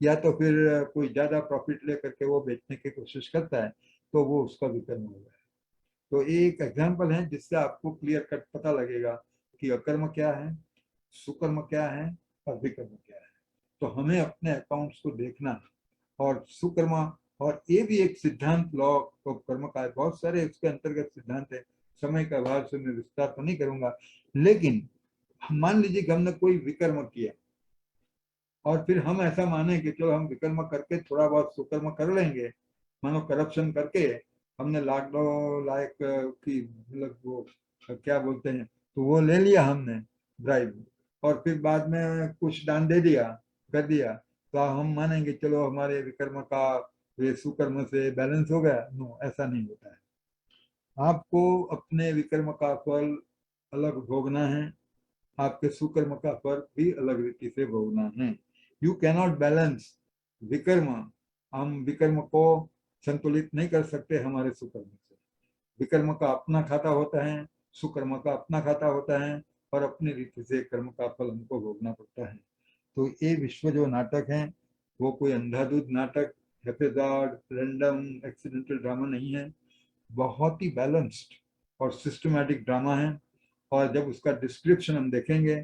या तो फिर कोई ज्यादा प्रॉफिट लेकर के वो बेचने की कोशिश करता है, तो वो उसका विकर्म होगा। तो ये एक एग्जाम्पल है जिससे आपको क्लियर कट पता लगेगा कि अकर्म क्या है, सुकर्म क्या है और विकर्म क्या है। तो हमें अपने अकाउंट्स को देखना है। और सुकर्म, और ये भी एक सिद्धांत लॉ ऑफ कर्म का है, बहुत सारे उसके अंतर्गत सिद्धांत है, समय का अभाव से मैं विस्तार तो नहीं करूंगा। लेकिन मान लीजिए कि हमने कोई विकर्म किया और फिर हम ऐसा माने कि चलो हम विकर्म करके थोड़ा बहुत सुकर्म कर लेंगे, मानो करप्शन करके हमने लाख दो लाख की मतलब वो क्या बोलते हैं, तो वो ले लिया हमने ब्राइब, और फिर बाद में कुछ दान दे दिया कर दिया, तो हम मानेंगे चलो हमारे विकर्म का ये सुकर्म से बैलेंस हो गया। नो, ऐसा नहीं होता है। आपको अपने विकर्म का फल अलग भोगना है, आपके सुकर्म का फल भी अलग रीति से भोगना है। यू कैनॉट बैलेंस विकर्म। हम विकर्म को संतुलित नहीं कर सकते हमारे सुकर्म से। विकर्म का अपना खाता होता है, सुकर्म का अपना खाता होता है, और अपनी रीति से कर्म का फल हमको भोगना पड़ता है। तो ये विश्व जो नाटक है वो कोई अंधाधुंध नाटक, हैप्पीजार्ड रैंडम एक्सीडेंटल ड्रामा नहीं है। बहुत ही बैलेंस्ड और सिस्टमैटिक ड्रामा है। और जब उसका डिस्क्रिप्शन हम देखेंगे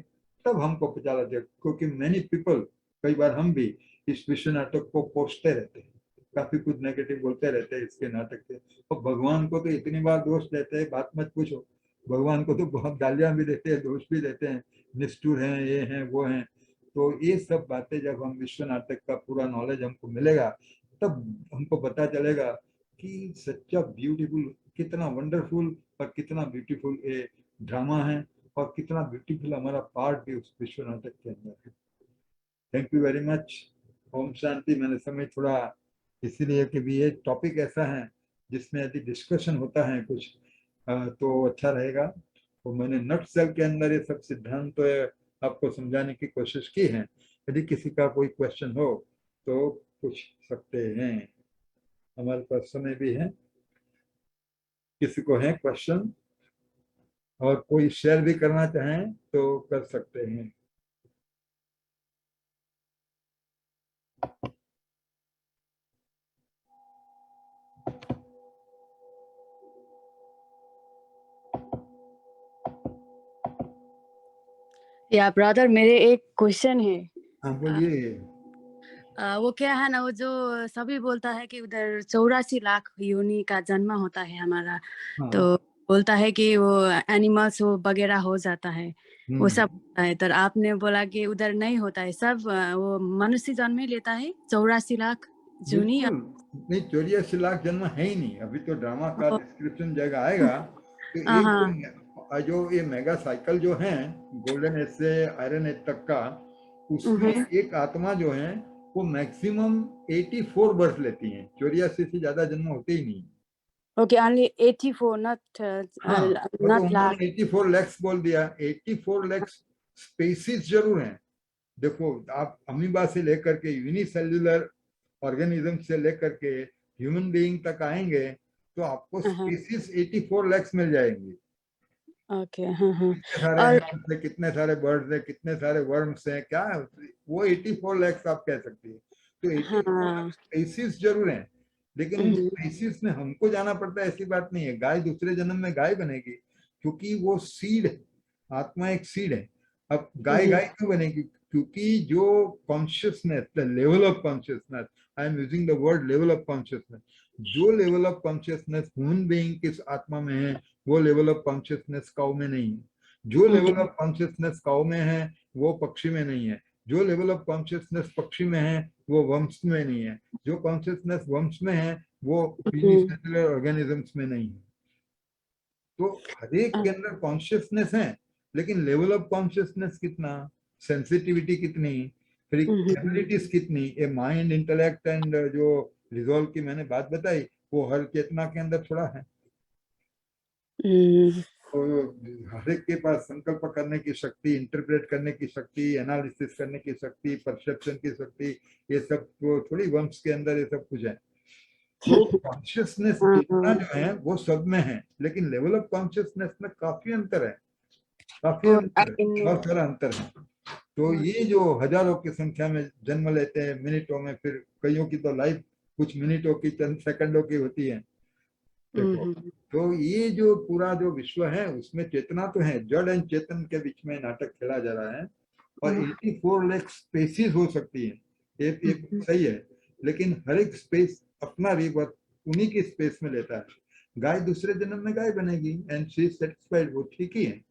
तब हमको पता लगे, क्योंकि मैनी पीपल, कई बार हम भी इस विश्व नाटक को कोसते रहते हैं, काफी कुछ नेगेटिव बोलते रहते हैं इसके नाटक से। और भगवान को तो इतनी बार दोष देते हैं, बात मत पूछो। भगवान को तो बहुत गालियां भी देते हैं, दोष भी देते हैं, निष्ठुर हैं, ये हैं, वो हैं। तो ये सब बातें जब हम विश्व नाटक का पूरा नॉलेज हमको मिलेगा तब हमको पता चलेगा कि सच्चा ब्यूटीफुल, कितना वंडरफुल और कितना ब्यूटीफुल ये ड्रामा है, और कितना ब्यूटीफुल हमारा पार्ट भी उस विश्व नाटक के अंदर है। Thank you very much. ओम शांति। मैंने समय थोड़ा इसीलिए कि भी ये टॉपिक ऐसा है जिसमें यदि डिस्कशन होता है कुछ तो अच्छा रहेगा। तो मैंने नट सेल के अंदर ये सब सिद्धांत तो आपको समझाने की कोशिश की है। यदि किसी का कोई क्वेश्चन हो तो पूछ सकते हैं, हमारे पास समय भी है। किसी को है क्वेश्चन और कोई शेयर भी करना चाहें तो कर सकते हैं। या ब्रदर, मेरे एक क्वेश्चन है। हाँ बोलिए। वो क्या है ना, वो जो सभी बोलता है कि उधर 84 लाख योनि का जन्म होता है हमारा, तो हाँ। बोलता है कि वो एनिमल्स वो वगैरह हो जाता है, वो सब होता है। तो आपने बोला कि उधर नहीं होता है, सब वो मनुष्य जन्म ही लेता है 84 लाख योनि। बिल्कुल नहीं, 84 लाख जन्म है ही नहीं। अभी तो ड्रामा का डिस्क्रिप्शन जगह आएगा। तो हाँ। जो ये मेगा साइकिल जो है गोल्डन एज से आयरन एज तक का, उसमें एक आत्मा जो है वो मैक्सिमम 84 बर्थ लेती है। 84 से ज्यादा जन्म होते ही नहीं। ओके, ओनली 84, नॉट हाँ, और तो नॉट लाख। उन्होंने 84 लैक्स बोल दिया। 84 लैक्स स्पेसीज जरूर हैं। देखो, आप अमीबा से लेकर के यूनिसेल्युलर ऑर्गेनिज्म से लेकर के ह्यूमन बीइंग तक आएंगे तो आपको स्पीसीज 84 लैक्स मिल जाएंगी। ओके। हाँ। कितने सारे और एनिमल्स है, कितने सारे बर्ड्स है, कितने सारे वर्म्स हैं, क्या है वो 84 लैक्स आप कह सकती है। तो 84 हाँ। स्पीसीज जरूर हैं, लेकिन उस स्पीसीज में हमको जाना पड़ता है ऐसी बात नहीं है। गाय दूसरे जन्म में गाय बनेगी क्योंकि वो सीड है, आत्मा एक सीड है। अब गाय गाय क्यों बनेगी? क्योंकि जो consciousness, the level of consciousness, I am using the word level of consciousness, जो level of consciousness human being किस आत्मा में है वो लेवल ऑफ कॉन्शियसनेस काऊ में नहीं है। जो लेवल ऑफ कॉन्शियसनेस काऊ में है वो पक्षी में नहीं है। जो लेवल ऑफ कॉन्शियसनेस पक्षी में है वो वंश में नहीं है। जो कॉन्शियसनेस वंश में है वो यूनिसेलुलर ऑर्गेनिजम्स में नहीं है। तो हर एक के अंदर कॉन्शियसनेस है, लेकिन लेवल ऑफ कॉन्शियसनेस कितना, सेंसिटिविटी कितनी, फिर एबिलिटीज कितनी, ये माइंड, इंटेलेक्ट एंड जो रिजॉल्व की मैंने बात बताई वो हर चेतना के अंदर थोड़ा है। तो हर एक के पास संकल्प करने की शक्ति, इंटरप्रेट करने की शक्ति, एनालिसिस करने की शक्ति, परसेप्शन की शक्ति, ये सब तो थोड़ी वंश के अंदर ये सब कुछ है। तो कॉन्शियसनेस चेतना जो है वो सब में है, लेकिन लेवल ऑफ कॉन्शियसनेस में काफी अंतर है, काफी अंतर है, बहुत सारा अंतर है। तो ये जो हजारों की संख्या में जन्म लेते हैं मिनटों में, फिर कईयों की तो लाइफ कुछ मिनटों की, चंद सेकंडों की होती है। देखो, तो ये जो पूरा जो विश्व है उसमें चेतना तो है, जड़ एंड चेतन के बीच में नाटक खेला जा रहा है। और 84 लाख स्पेसीज हो सकती है, एक सही है, लेकिन हर एक स्पेस अपना रिवर्थ उन्हीं की स्पेस में लेता है। गाय दूसरे जन्म में गाय बनेगी एंड शी इज सेटिस्फाइड, वो ठीक ही है।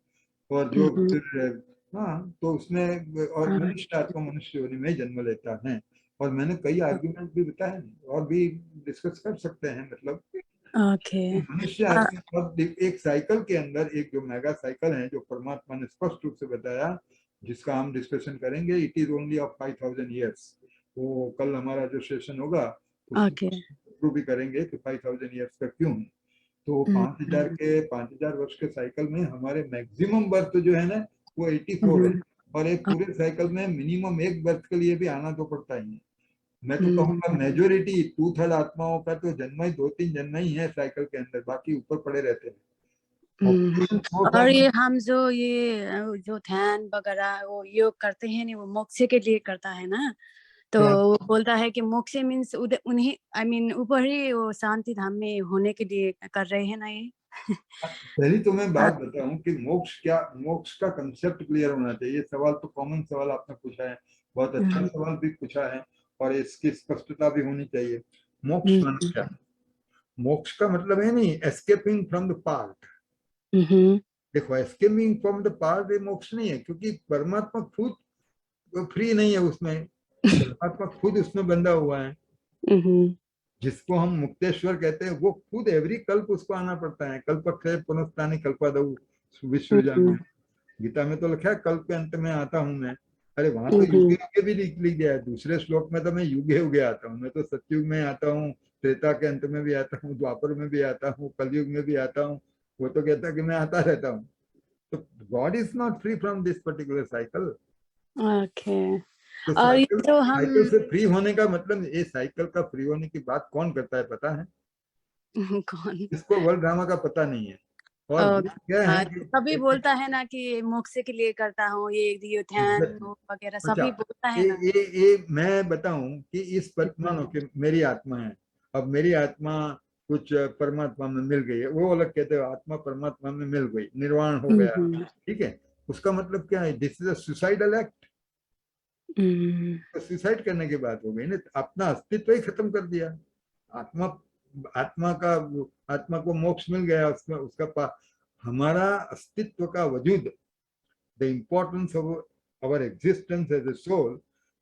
और जो फिर हाँ, तो उसमें और मनुष्य आत्मा मनुष्य योनि में जन्म लेता है। और मैंने कई आर्गुमेंट भी बताए और भी डिस्कस कर सकते हैं, मतलब ओके। मनुष्य आत्मा और एक साइकिल के अंदर एक जो मेगा साइकिल है जो परमात्मा ने स्पष्ट रूप से बताया, जिसका हम डिस्कशन करेंगे, it is only of 5000 years. वो कल हमारा जो सेशन होगा ओके। उसमें प्रूव भी करेंगे कि 5000 ईयर्स का क्यों है। तो 5000 वर्ष के साइकिल में हमारे मैक्सिमम बर्थ जो है ना वो 84 है, और एक पूरे साइकिल में मिनिमम एक बर्थ के लिए भी आना तो पड़ता ही है। मैं तो कहूँगा मेजोरिटी 2/3 आत्माओं का तो जन्म ही 2-3 जन्म ही है साइकिल के अंदर, बाकी ऊपर पड़े रहते हैं। और ये हम जो ध्यान वगैरह वो योग करते हैं ना, वो मोक्ष के लिए करता है ना, तो वो बोलता है कि मोक्ष मीन्स उन्हीं आई मीन ऊपर ही वो शांति धाम में होने के लिए कर रहे हैं ना ये। पहली तो मैं बात बताऊं कि मोक्ष क्या, मोक्ष का कंसेप्ट क्लियर होना चाहिए। सवाल तो कॉमन सवाल आपने पूछा है, बहुत अच्छा सवाल भी पूछा है, और इसकी स्पष्टता भी होनी चाहिए। मोक्ष माने क्या? मोक्ष का मतलब है नहीं एस्केपिंग फ्रॉम द पार्ट। देखो, एस्केपिंग फ्रॉम द पार्ट ये मोक्ष नहीं है, क्योंकि परमात्मा खुद फ्री नहीं है उसमें, परमात्मा खुद उसमें बंधा हुआ है। जिसको हम मुक्तेश्वर कहते हैं वो खुद एवरी कल्प उसको आना पड़ता है। कल्पक्षय पुनस्तानि कल्पादौ विश्वजा में, गीता में तो लिखा है कल्प के अंत में आता हूं मैं। अरे वहां तो युगे युगे भी लिख गया है, दूसरे श्लोक में तो मैं युगे युगे आता हूँ, मैं तो सतयुग में आता हूँ, त्रेता के अंत में भी आता हूँ, द्वापर में भी आता हूँ, कलयुग में भी आता हूँ। वो तो कहता है कि मैं आता रहता हूँ। तो God is not free from this particular cycle. Okay. तो और ये साइकिल जो हम साइकिल से फ्री होने का मतलब, ये साइकिल का फ्री होने की बात कौन करता है पता है? कौन इसको वर्ल्ड ड्रामा का पता नहीं है। और वो क्या है कि सभी बोलता है ना कि मोक्ष के लिए करता हूँ ये ध्यान वगैरह, अच्छा, सभी बोलता है ना। ये मैं बताऊं कि इस मानो कि मेरी आत्मा है, अब मेरी आत्मा कुछ परमात्मा में मिल गई है, वो अलग कहते हो आत्मा परमात्मा में मिल गई, निर्वाण हो गया, ठीक है। उसका मतलब क्या है? This is a suicidal act. तो सुसाइड करने की बात हो गई ना, अपना अस्तित्व ही खत्म कर दिया। आत्मा आत्मा का आत्मा को मोक्ष मिल गया, उसका उसका हमारा अस्तित्व का वजूद, the importance of our existence as a soul,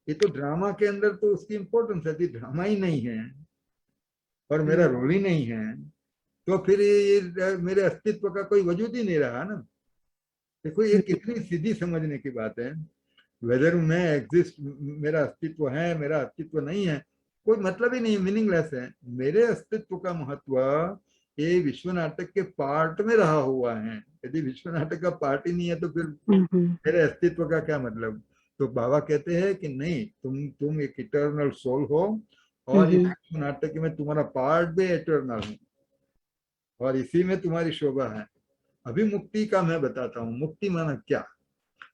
ये तो ड्रामा के अंदर तो उसकी इम्पोर्टेंस है, ड्रामा ही नहीं है और मेरा रोल ही नहीं है, तो फिर ये मेरे अस्तित्व का कोई वजूद ही नहीं रहा ना। देखो ये कितनी सीधी समझने की बात है। वेदर मैं एग्जिस्ट, मेरा अस्तित्व है मेरा अस्तित्व नहीं है, कोई मतलब ही नहीं, मीनिंगलेस है। मेरे अस्तित्व का महत्व ये विश्व नाटक के पार्ट में रहा हुआ है। यदि विश्व नाटक का पार्ट ही नहीं है तो फिर मेरे अस्तित्व का क्या मतलब? तो बाबा कहते हैं कि नहीं, तुम एक इटर्नल सोल हो, और इस विश्व नाटक में तुम्हारा पार्ट भी इटर्नल है, और इसी में तुम्हारी शोभा है। अभी मुक्ति का मैं बताता हूँ, मुक्ति माना क्या?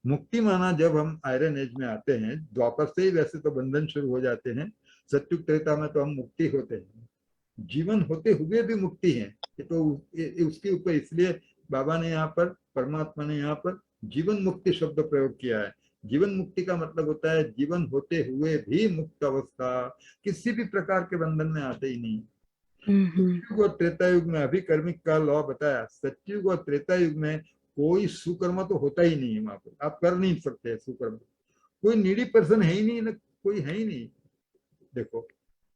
मुक्ति माना जब हम आयरन एज में आते हैं, द्वापर से ही वैसे तो बंधन शुरू हो जाते हैं, सत्युग त्रेता में तो हम मुक्ति होते हैं, जीवन होते हुए भी मुक्ति है। तो उसके ऊपर इसलिए बाबा ने यहाँ पर, परमात्मा ने यहाँ पर जीवन मुक्ति शब्द प्रयोग किया है। जीवन मुक्ति का मतलब होता है जीवन होते हुए भी मुक्त अवस्था, किसी भी प्रकार के बंधन में आते ही नहीं। सत्युग और त्रेता युग में अभी कर्मिक का लॉ बताया, सत्युग और त्रेता युग में कोई सुकर्म तो होता ही नहीं है, वहां पर आप कर नहीं सकते सुकर्म, कोई नीडी पर्सन है ही नहीं ना, कोई है ही नहीं। देखो,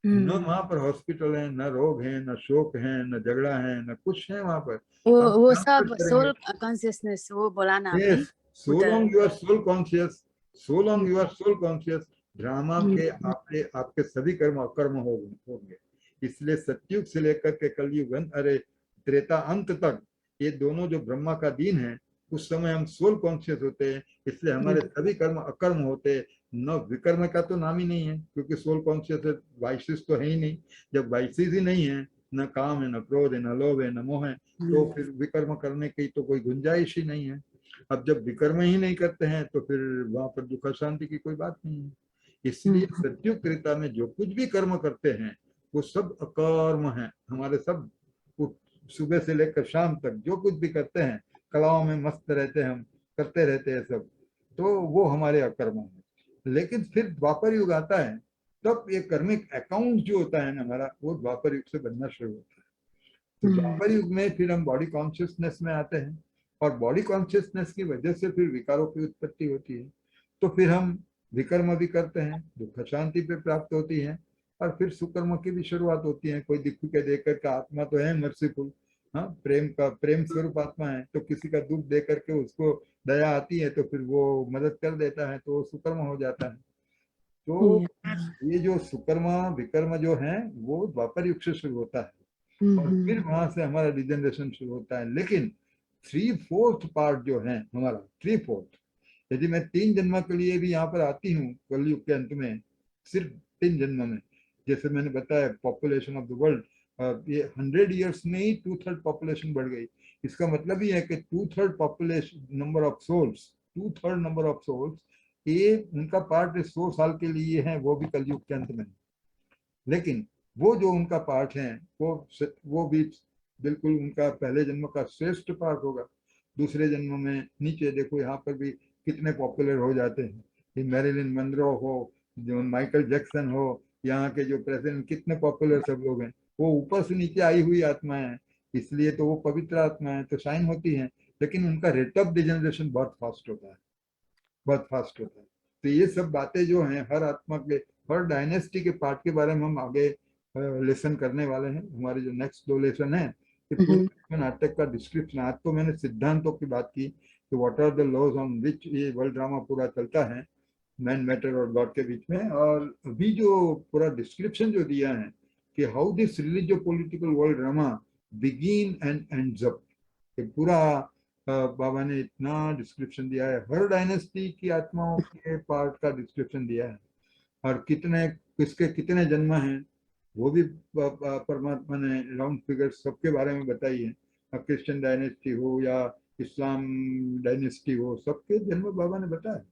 न वहां पर हॉस्पिटल है, न रोग है, न शोक है, न झगड़ा है, न कुछ है वहां पर। आप वो काम कर सब करेंगे। सोल कॉन्शियसनेस वो बोला ना यस, आपने सो उधर। Long you are soul conscious, so long you are soul conscious, drama के आपके आपके सभी कर्म अकर्म होंगे। इसलिए सतयुग से लेकर के कलयुग, अरे त्रेता अंत तक, ये दोनों जो ब्रह्मा का दिन है, उस समय हम सोल कॉन्शियस होते हैं, इसलिए हमारे सभी कर्म अकर्म होते। न विकर्म का तो नाम ही नहीं है, क्योंकि सोल कॉन्शियस है, वाइसिस तो है ही नहीं। जब वाइसिस ही नहीं है, न काम है, न क्रोध है, न लोभ है, न मोह है, तो फिर विकर्म करने की तो कोई गुंजाइश ही नहीं है। अब जब विकर्म ही नहीं करते हैं तो फिर वहां पर दुख शांति की कोई बात नहीं है। इसलिए सत्युग त्रेता में जो कुछ भी कर्म करते हैं वो सब अकर्म है। हमारे सब सुबह से लेकर शाम तक जो कुछ भी करते हैं, कलाओं में मस्त रहते हैं हम, करते रहते हैं सब, तो वो हमारे अकर्म है। लेकिन फिर द्वापर युग आता है, तब ये कर्मिक अकाउंट जो होता है ना हमारा, वो द्वापर युग से बनना शुरू होता है। तो द्वापर युग में फिर हम बॉडी कॉन्शियसनेस में आते हैं, और बॉडी कॉन्शियसनेस की वजह से फिर विकारों की उत्पत्ति होती है। तो फिर हम विकर्म भी करते हैं, दुख शांति पे प्राप्त होती है, और फिर सुकर्म की भी शुरुआत होती है। कोई दुख के देकर के, आत्मा तो है मर्सीफुल, हाँ, प्रेम स्वरूप आत्मा है, तो किसी का दुख दे करके उसको दया आती है तो फिर वो मदद कर देता है, तो वो सुकर्म हो जाता है। तो ये जो सुकर्म विकर्म जो है वो द्वापर युग से शुरू होता है, और फिर वहां से हमारा डिजेनरेशन शुरू होता है। लेकिन 3/4 पार्ट जो है हमारा, 3/4, यदि मैं 3 जन्म के लिए भी यहाँ पर आती हूँ कलयुग के अंत में, सिर्फ 3 जन्म में, जैसे मैंने बताया पॉपुलेशन ऑफ द वर्ल्ड, ये 100 ईयर्स में ही 2/3 पॉपुलेशन बढ़ गई। इसका मतलब ही है कि 2/3 population number of souls, 2/3 number of souls, ये उनका पार्ट 100 साल के लिए है, वो भी कलयुग के अंत में। लेकिन वो जो उनका पार्ट है वो भी बिल्कुल उनका पहले जन्म का श्रेष्ठ पार्ट होगा। दूसरे जन्म में नीचे देखो, यहाँ पर भी कितने पॉपुलर हो जाते हैं, ये मैरिलिन मनरो हो, जो माइकल जैक्सन हो, यहाँ के जो प्रेसिडेंट, कितने पॉपुलर सब लोग हैं। वो ऊपर से नीचे आई हुई आत्मा है, इसलिए तो वो पवित्र आत्मा है, तो शाइन होती है। लेकिन उनका रेट ऑफ डिजेनरेशन बहुत फास्ट होता है, बहुत फास्ट होता है। तो ये सब बातें जो हैं हर आत्मा के, हर डायनेस्टी के पार्ट के बारे में हम आगे लेसन करने वाले हैं। हमारे जो नेक्स्ट 2 लेसन है, कि पूरे नाटक का डिस्क्रिप्शन। आज तो मैंने सिद्धांतों की बात की कि what are the laws on which ये वर्ल्ड ड्रामा पूरा चलता है, मैन मैटर और गॉड के बीच में। और अभी जो पूरा डिस्क्रिप्शन जो दिया है कि how this religio political world drama begin and ends up, पूरा बाबा ने इतना डिस्क्रिप्शन दिया है, हर डायनेस्टी की आत्माओं के पार्ट का डिस्क्रिप्शन दिया है, और कितने किसके कितने जन्म हैं वो भी परमात्मा ने राउंड फिगर सबके बारे में बताई है। क्रिश्चियन डायनेस्टी हो या इस्लाम डायनेस्टी हो, सबके जन्म बाबा ने बताया।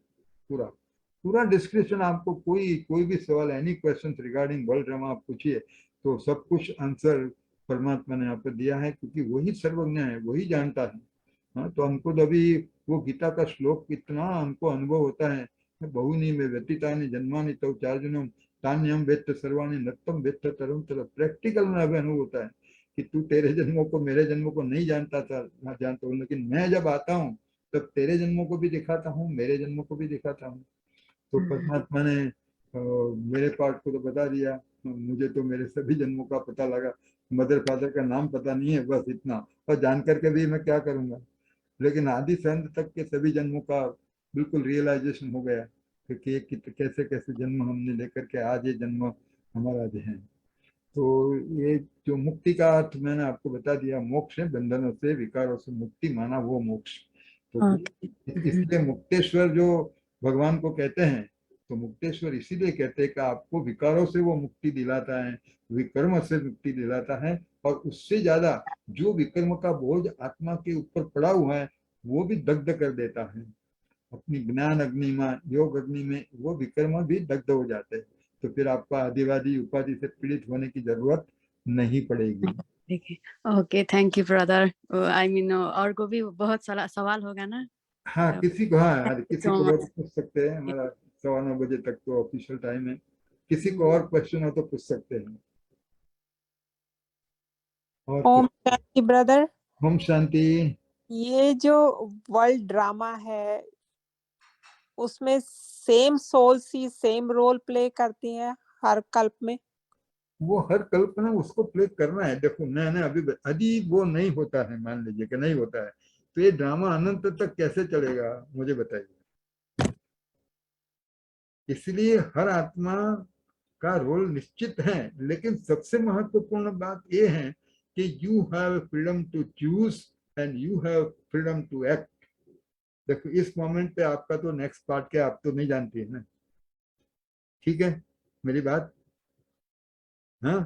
पूरा पूरा डिस्क्रिप्शन आपको, कोई कोई भी सवाल, any question regarding world drama आप पूछिए तो सब कुछ आंसर परमात्मा ने यहाँ पर दिया है, क्योंकि वही सर्वज्ञ है, वही जानता है। हाँ, तो हमको अभी वो गीता का श्लोक इतना हमको अनुभव होता है, बहुनी में व्यतीतानि जन्मानि तव चार्जुनम तान्यम वेत्त सर्वाणि नत्तम वेत्त तरम तरह। प्रैक्टिकल में अभी अनुभव होता है कि तू तेरे जन्मों को मेरे जन्मों को नहीं जानता था, ना जानता हूँ, लेकिन मैं जब आता हूँ तब तेरे जन्मों को भी दिखाता हूँ, मेरे जन्मों को भी दिखाता हूँ। तो परमात्मा ने मेरे पार्ट को तो बता दिया, मुझे तो मेरे सभी जन्मों का पता लगा, मदर फादर का नाम पता नहीं है, बस इतना, और जान करके भी मैं क्या करूंगा। लेकिन आदि से अंत तक के सभी जन्मों का बिल्कुल रियलाइजेशन हो गया कि कैसे कैसे जन्म हमने लेकर के आज ये जन्म हमारा जो है। तो ये जो मुक्ति का अर्थ मैंने आपको बता दिया, मोक्ष है, बंधनों से विकारों से मुक्ति माना वो मोक्ष। तो इसलिए मुक्तेश्वर जो भगवान को कहते हैं, तो मुक्तेश्वर इसीलिए कहते हैं कि आपको विकारों से वो मुक्ति दिलाता है, विकर्म से मुक्ति दिलाता है, और उससे ज्यादा जो विकर्म का बोझ आत्मा के ऊपर पड़ा हुआ है वो भी दग्ध कर देता है। अपनी ज्ञान अग्नि में, योग अग्नि में वो विकर्म भी दग्ध हो जाते हैं, तो फिर आपको आदिवादी उपाधि से पीड़ित होने की जरूरत नहीं पड़ेगी। Okay, thank you brother. I mean और को भी बहुत सारा सवाल होगा ना? हाँ, किसी को, हाँ किसी को और so पूछ सकते हैं, हमारा 9:15 बजे तक तो ऑफिशियल टाइम है, किसी को और क्वेश्चन हो तो पूछ सकते हैं। और ओम शांति ब्रदर। ओम शांति। ये जो वर्ल्ड ड्रामा है उसमें सेम सोल्स ही सेम रोल प्ले करती हैं हर कल्प में? वो हर कल्पना उसको प्ले करना है। देखो मैंने अभी वो नहीं होता है, मान लीजिए कि नहीं होता है, तो ये ड्रामा अनंत तक कैसे चलेगा मुझे बताइए। इसलिए हर आत्मा का रोल निश्चित है, लेकिन सबसे महत्वपूर्ण बात ये है कि you have freedom to choose and you have freedom to act. देखो इस मोमेंट पे आपका तो नेक्स्ट पार्ट क्या आप तो नहीं जानती है ना, ठीक है मेरी बात? हाँ,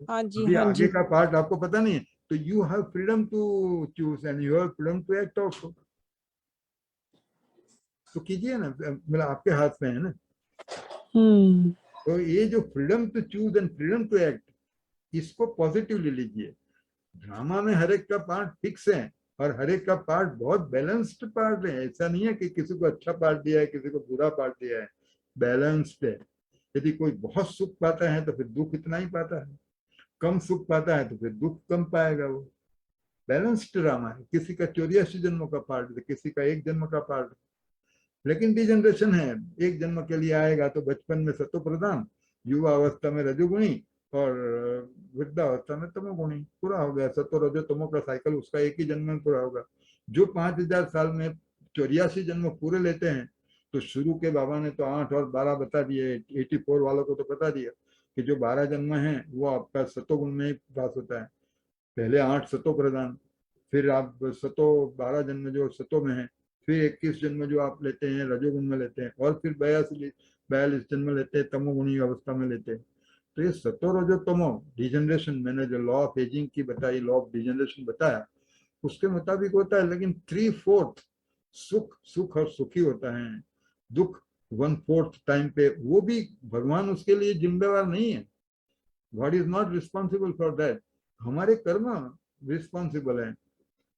हाँ जी, अभी हाँ आगे जी। का पार्ट आपको पता नहीं है, तो you have freedom to choose and you have freedom to act also. तो कीजिए ना, मतलब आपके हाथ में है ना। तो ये जो freedom to choose and freedom to act, इसको पॉजिटिवली लीजिए। ड्रामा में हर एक का पार्ट फिक्स है, और हर एक का पार्ट बहुत बैलेंस्ड पार्ट है। ऐसा नहीं है कि किसी को अच्छा पार्ट दिया है, किसी को बुरा पार्ट दिया है, बैलेंस्ड है। यदि कोई बहुत सुख पाता है तो फिर दुख इतना ही पाता है, कम सुख पाता है तो फिर दुख कम पाएगा वो। बैलेंस्ड ड्रामा है, किसी का 84 जन्मों का पार्ट है, किसी का 1 जन्म का पार्ट है, लेकिन डिजनरेशन है। 1 जन्म के लिए आएगा तो बचपन में सतो प्रधान, युवा अवस्था में रजोगुणी और वृद्धावस्था में तमोगुणी, पूरा हो गया। सतो रजो तमो का साइकिल उसका 1 ही जन्म में पूरा होगा। जो 5000 साल में 84 जन्म पूरे लेते हैं, तो शुरू के बाबा ने तो 8 और 12 बता दिए, 84 वालों को तो बता दिया कि जो 12 जन्म है वो आपका सतोगुण में ही पास होता है। पहले 8 सतो प्रधान, फिर आप 12 जन्म जो सतो में है, फिर 21 जन्म जो आप लेते हैं रजोगुण में लेते हैं, और फिर 42 जन्म लेते हैं तमोगुणी अवस्था में लेते हैं। तो ये सतो रजो तमो डिजनरेशन, मैंने जो लॉ ऑफ एजिंग की बताई, लॉ ऑफ डिजनरेशन बताया, उसके मुताबिक होता है। लेकिन 3/4 सुख और सुखी होता है, दुख 1/4 टाइम पे, वो भी भगवान उसके लिए जिम्मेवार नहीं है। God is not responsible for that, हमारे कर्म रिस्पॉन्सिबल है।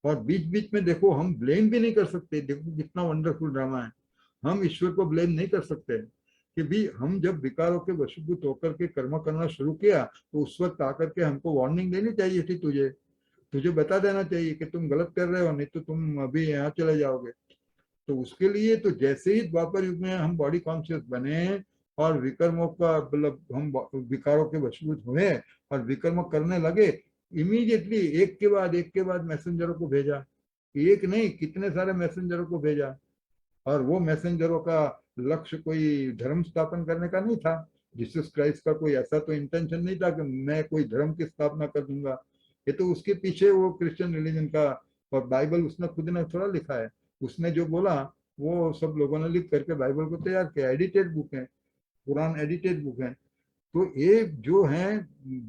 और बीच बीच में देखो हम ब्लेम भी नहीं कर सकते, देखो कितना वंडरफुल ड्रामा है। हम ईश्वर को ब्लेम नहीं कर सकते कि भी हम जब विकारों के वशीभूत होकर के कर्म करना शुरू किया, तो उस वक्त आकर के हमको वार्निंग देनी चाहिए थी, तुझे बता देना चाहिए कि तुम गलत कर रहे हो, नहीं तो तुम अभी यहाँ चले जाओगे। तो उसके लिए तो जैसे ही द्वापर युग में हम बॉडी कॉन्शियस बने और विकर्मों का मतलब हम विकारों के वशीभूत हुए और विकर्म करने लगे, इमीडिएटली एक के बाद मैसेंजरों को भेजा, एक नहीं कितने सारे मैसेंजरों को भेजा। और वो मैसेंजरों का लक्ष्य कोई धर्म स्थापन करने का नहीं था। जीसस क्राइस्ट का कोई ऐसा तो इंटेंशन नहीं था कि मैं कोई धर्म की स्थापना कर दूंगा। ये तो उसके पीछे वो क्रिश्चियन रिलीजन का, और बाइबल उसने खुद ने थोड़ा लिखा है, उसने जो बोला वो सब लोगों ने लिख करके बाइबल को तैयार किया। एडिटेड बुक है, कुरान एडिटेड बुक है। तो ये जो है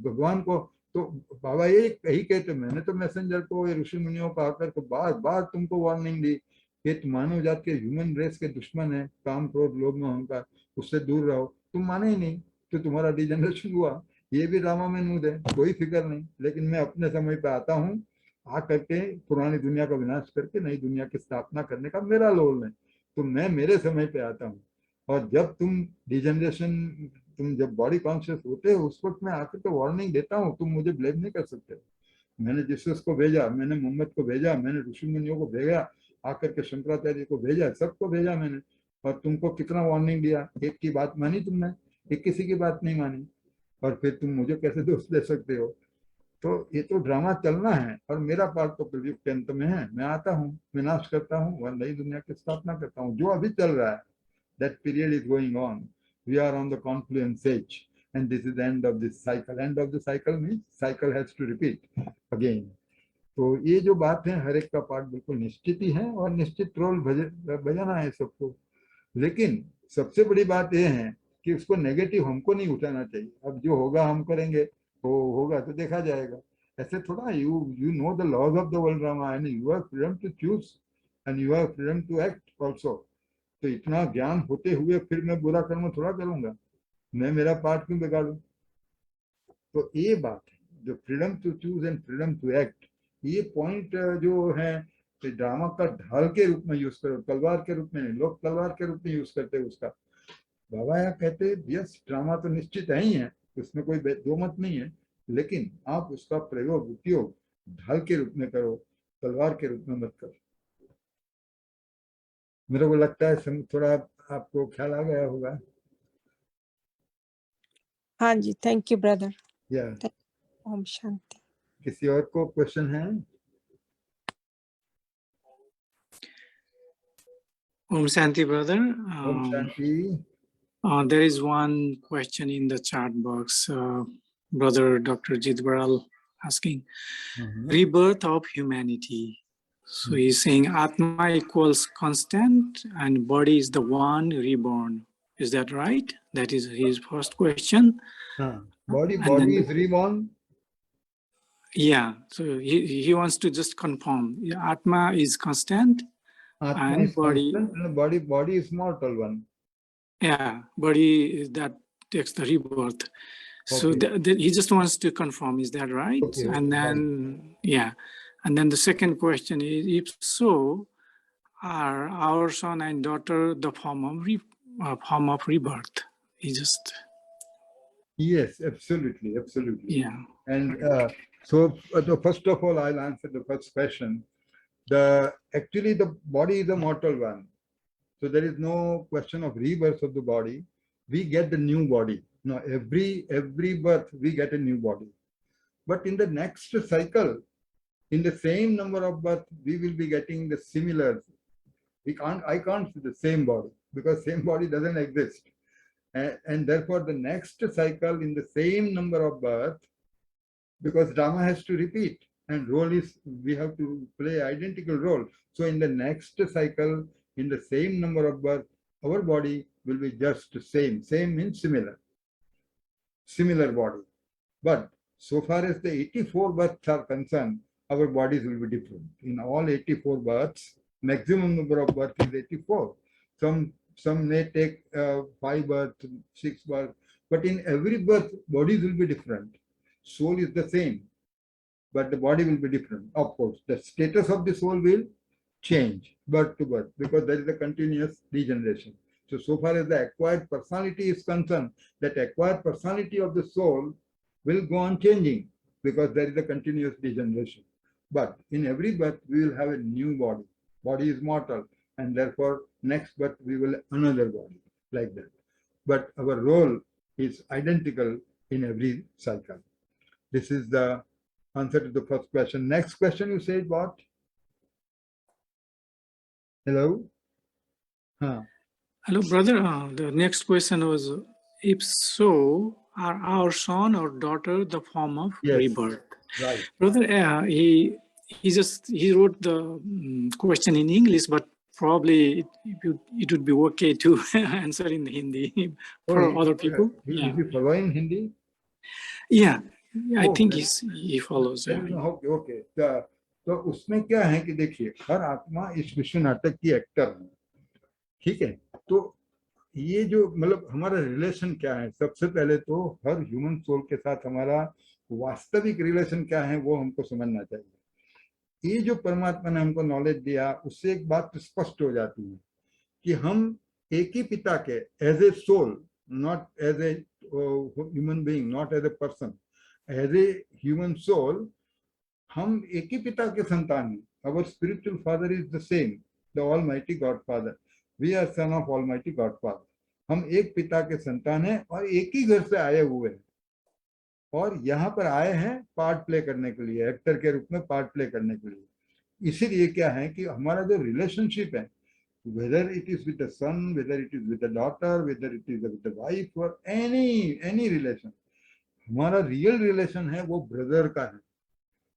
भगवान को, तो बाबा ये यही कहते, मैंने तो मैसेंजर को ऋषि मुनियों को आकर के बार बार तुमको वार्निंग दी कि मानव जात के ह्यूमन रेस के दुश्मन है, काम क्रोध लोभ में अहंकार, उससे दूर रहो। तुम माने ही नहीं, तो तुम्हारा डिजनरेशन हुआ। ये भी रामा में नूद है, कोई फिक्र नहीं। लेकिन मैं अपने समय पे आता हूँ, आ करके पुरानी दुनिया का विनाश करके नई दुनिया की स्थापना करने का मेरा रोल है। तो मैं मेरे समय पे आता हूँ। और जब तुम डिजनरेशन, तुम जब बॉडी कॉन्शियस होते हो, उस वक्त मैं आकर के वार्निंग देता हूँ, तुम मुझे ब्लेम नहीं कर सकते। मैंने जीसस को भेजा, मैंने मोहम्मद को भेजा, मैंने ऋषि मुनियों को भेजा, आकर के शंकराचार्य को भेजा, सबको भेजा मैंने। और तुमको कितना वार्निंग दिया, एक की बात मानी तुमने, एक किसी की बात नहीं मानी, और फिर तुम मुझे कैसे दोष दे सकते हो। तो ये तो ड्रामा चलना है, और मेरा पार्ट तो कलयुग के अंत में है। मैं आता हूँ, विनाश करता हूँ और नई दुनिया की स्थापना करता हूँ। जो अभी चल रहा है, that period is going on. We are on the confluence age, and this is the end of this cycle. End of the cycle means cycle has to repeat again. तो ये जो बात है, हर एक का पार्ट बिल्कुल निश्चित ही है, और निश्चित रोल बजाना है सबको। लेकिन सबसे बड़ी बात यह है कि उसको नेगेटिव हमको नहीं उठाना चाहिए। अब जो होगा हम करेंगे, वो होगा तो देखा जाएगा। ऐसे थोड़ा, you know the laws of the world drama, and you have freedom to choose and you have freedom to act also. तो इतना ज्ञान होते हुए फिर मैं बुरा कर्म थोड़ा करूंगा, मैं मेरा पार्ट क्यों बिगाड़ू। तो ये बात है, जो freedom to choose and freedom to act, ये पॉइंट जो है, तो ड्रामा का ढाल के रूप में यूज करो, तलवार के रूप में नहीं। लोग तलवार के रूप में यूज करते हैं उसका। बाबा यहाँ कहते यस, ड्रामा तो निश्चित है ही है, उसमें कोई दो मत नहीं है, लेकिन आप उसका प्रयोग उपयोग ढाल के रूप में करो, तलवार के रूप में मत करो। मेरे को लगता है थोड़ा आपको ख्याल आ गया होगा। हाँ जी, थैंक यू ब्रदर। या ओम शांति। किसी और को क्वेश्चन है? Om Shanti, brother. Om Shanti. There is one question in the chat box. Brother Dr. Jidwaral asking, rebirth of humanity. So he's saying Atma equals constant and body is the one reborn. Is that right? That is his first question. Body is reborn. Yeah, so he wants to just confirm. Atma is constant. Atma and is constant, and body is mortal one. Yeah, body that takes the rebirth. So he just wants to confirm, is that right? Okay, and then, yeah. And then the second question is, if so, are our son and daughter the form of rebirth? He just... Yes, absolutely, absolutely. Yeah. And so first of all, I'll answer the first question. Actually, the body is a mortal one. So there is no question of rebirth of the body. We get the new body. Now, every birth, we get a new body. But in the next cycle, in the same number of birth, we will be getting the similar. I can't see the same body because same body doesn't exist. And therefore, the next cycle in the same number of birth, because drama has to repeat and we have to play identical role. So in the next cycle, in the same number of birth, our body will be just the same. Same means similar body. But so far as the 84 births are concerned, our bodies will be different. In all 84 births, maximum number of births is 84. Some may take 5 births, 6 births, but in every birth, bodies will be different. Soul is the same, but the body will be different. Of course, the status of the soul will change birth to birth because there is a continuous degeneration. So far as the acquired personality is concerned, that acquired personality of the soul will go on changing because there is a continuous degeneration. But in every birth, we will have a new body. Body is mortal, and therefore next birth we will have another body, like that. But our role is identical in every cycle. This is the answer to the first question. Next question, you said what? Hello? Hello, brother. The next question was, if so, are our son or daughter the form of rebirth? Right. Brother, he wrote the question in English, but probably it would be okay to answer in Hindi for other people. Is he following Hindi? Yeah, I think he follows. Okay. तो उसमें क्या है कि देखिए, हर आत्मा इस विश्व नाटक की एक्टर है, ठीक है? तो ये जो मतलब हमारा रिलेशन क्या है, सबसे पहले तो हर ह्यूमन सोल के साथ हमारा वास्तविक रिलेशन क्या है वो हमको समझना चाहिए। ये जो परमात्मा ने हमको नॉलेज दिया, उससे एक बात स्पष्ट हो जाती है कि हम एक ही पिता के as a soul, not as a human being, not as a person, as a human soul, हम एक ही पिता के संतान हैं। Our spiritual father is the same, the Almighty God Father. We are son of Almighty God Father. हम एक पिता के संतान हैं और एक ही घर से आए हुए हैं और यहाँ पर आए हैं पार्ट प्ले करने के लिए, एक्टर के रूप में पार्ट प्ले करने के लिए। इसीलिए क्या है कि हमारा जो रिलेशनशिप है, whether it is with the son, whether it is with the daughter, whether it is with the wife or any relation, हमारा रियल रिलेशन है वो ब्रदर का है।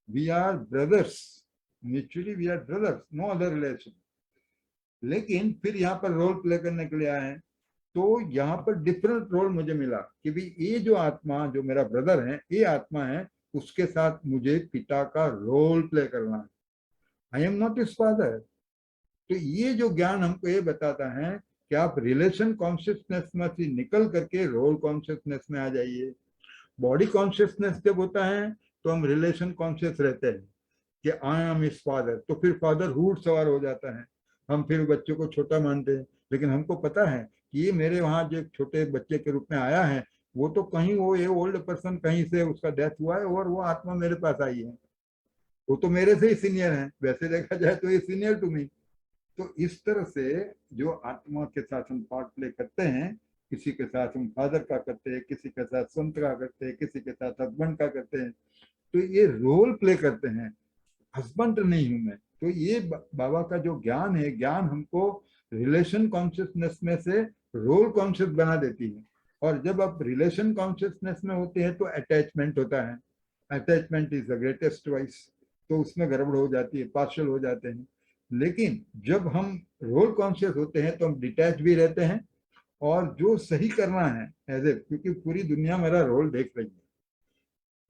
We are brothers, mutually we are brothers, no other relation. लेकिन फिर यहाँ पर role play करने के लिए आए हैं, तो यहाँ पर डिफरेंट रोल मुझे मिला कि भाई ये जो आत्मा, जो मेरा ब्रदर है, ये आत्मा है, उसके साथ मुझे पिता का रोल प्ले करना है। I am not his father. तो ये जो ज्ञान हमको ये बताता है कि आप रिलेशन कॉन्शियसनेस में से निकल करके रोल कॉन्शियसनेस में आ जाइए। बॉडी कॉन्शियसनेस जब होता है तो हम रिलेशन कॉन्शियस रहते हैं कि आई एम हिज फादर, तो फिर फादर हुड सवार हो जाता है। हम फिर बच्चों को छोटा मानते हैं, लेकिन हमको पता है कि ये मेरे वहाँ जो छोटे बच्चे के रूप में आया है, वो तो कहीं वो ये ओल्ड पर्सन कहीं से उसका डेथ हुआ है और वो आत्मा मेरे पास आई है, वो तो मेरे से ही सीनियर है, वैसे देखा जाए तो ये सीनियर टू मी। तो इस तरह से जो आत्मा के साथ हम पार्ट प्ले करते हैं, किसी के साथ हम फादर का करते हैं, किसी के साथ संत का करते हैं, किसी के साथ हस्बैंड का करते हैं, तो ये रोल प्ले करते हैं। हस्बैंड नहीं हूं मैं। तो ये बाबा का जो ज्ञान है, ज्ञान हमको रिलेशन कॉन्शियसनेस में से रोल कॉन्शियस बना देती है। और जब आप रिलेशन कॉन्शियसनेस में होते हैं तो अटैचमेंट होता है। Attachment is the greatest vice, तो उसमें गड़बड़ हो जाती है, पार्शियल हो जाते हैं। लेकिन जब हम रोल कॉन्शियस होते हैं तो हम डिटैच भी रहते हैं और जो सही करना है एज ए, क्योंकि पूरी दुनिया मेरा रोल देख रही है,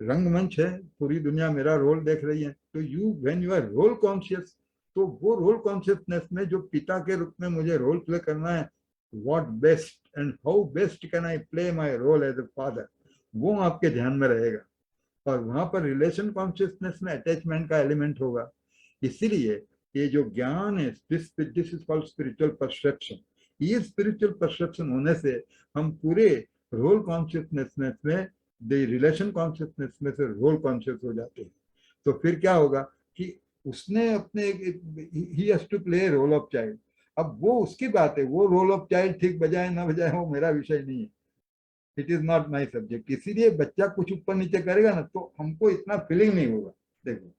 रंगमंच है, पूरी दुनिया मेरा रोल देख रही है। तो when you are role conscious, तो वो रोल कॉन्शियसनेस में जो पिता के रूप में मुझे रोल प्ले करना है, what best and how best can I play my role as a father, वो आपके ध्यान में रहेगा। और वहां पर रिलेशन कॉन्शियसनेस में अटैचमेंट का एलिमेंट होगा। इसीलिए ये जो ज्ञान है, this is called spiritual perception. ये स्पिरिचुअल परसेप्शन होने से हम पूरे रोल कॉन्शियसनेस में द रिलेशन कॉन्शियसनेस में से रोल कॉन्शियस हो जाते हैं, तो फिर क्या होगा कि उसने अपने ही has to play role of child. अब वो उसकी बात है, वो रोल ऑफ चाइल्ड ठीक बजाए ना बजाए वो मेरा विषय नहीं है, it is not my subject. इसीलिए बच्चा कुछ ऊपर नीचे करेगा ना तो हमको इतना फीलिंग नहीं होगा। देखो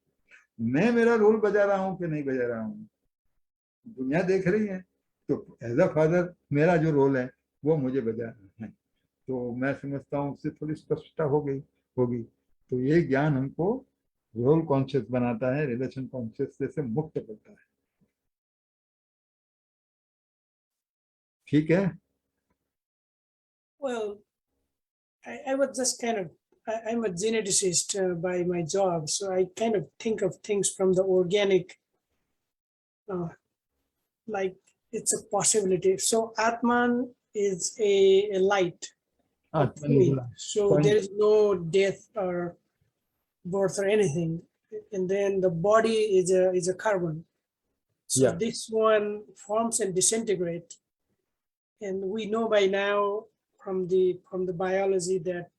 मैं मेरा रोल बजा रहा हूँ कि नहीं बजा रहा हूँ, दुनिया देख रही है, तो एज अ फादर मेरा जो रोल है वो मुझे बजाना है। तो मैं समझता हूँ उससे थोड़ी स्पष्टता होगी। तो ये ज्ञान हमको रोल कॉन्शियस बनाता है, रिलेशन कॉन्शियस से मुक्त करता है। ठीक है। Well, I was just kind of, I'm a geneticist by my job, so I kind of think of things from the organic, like it's a possibility. So Atman is a light, a point. So there is no death or birth or anything. And then the body is a carbon. So Yeah. this one forms and disintegrates. And we know by now from the biology that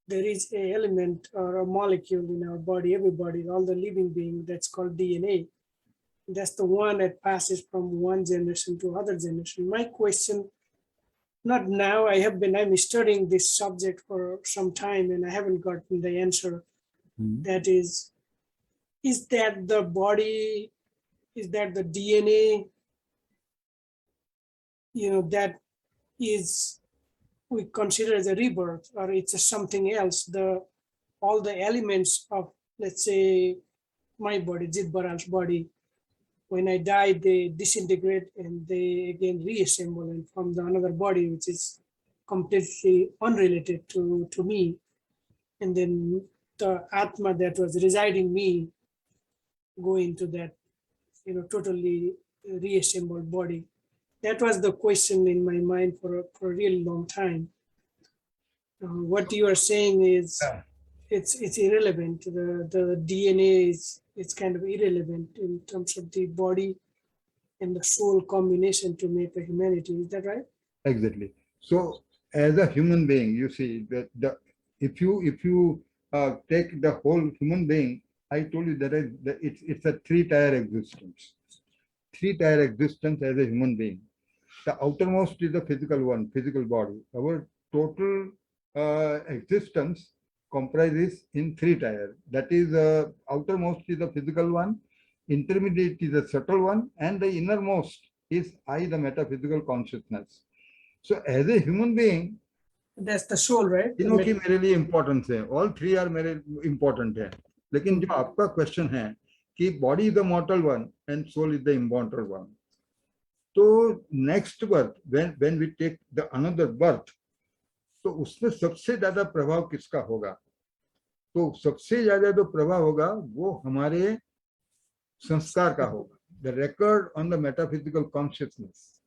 there is a element or a molecule in our body, everybody, all the living being, that's called DNA. That's the one that passes from one generation to other generation. My question, not now, I'm studying this subject for some time and I haven't gotten the answer. That is that the body, is that the DNA, that is we consider as a rebirth, or it's a something else? All the elements of, let's say, my body, Jit Baral's body, when I die, they disintegrate and they again reassemble and form another body, which is completely unrelated to me. And then the Atma that was residing me go into that, totally reassembled body. That was the question in my mind for a really long time. What you are saying is it's irrelevant. The DNA is kind of irrelevant in terms of the body and the soul combination to make a humanity. Is that right? Exactly. So as a human being, you see that if you take the whole human being, I told you that it's a three-tier existence. Three-tier existence as a human being. The outermost is the physical one, physical body. Our total existence comprises in three-tier. That is, outermost is the physical one, intermediate is the subtle one, and the innermost is I, the metaphysical consciousness. So as a human being, that's the soul, right? तीनों की मेरे लिए importance है, all three are मेरे important है। लेकिन जो आपका क्वेश्चन है कि body is the mortal one and soul is the immortal one, तो next birth when we take the another birth, तो उसमें सबसे ज्यादा प्रभाव किसका होगा? तो सबसे ज्यादा जो प्रभाव होगा वो हमारे संस्कार का होगा। The record on the metaphysical consciousness,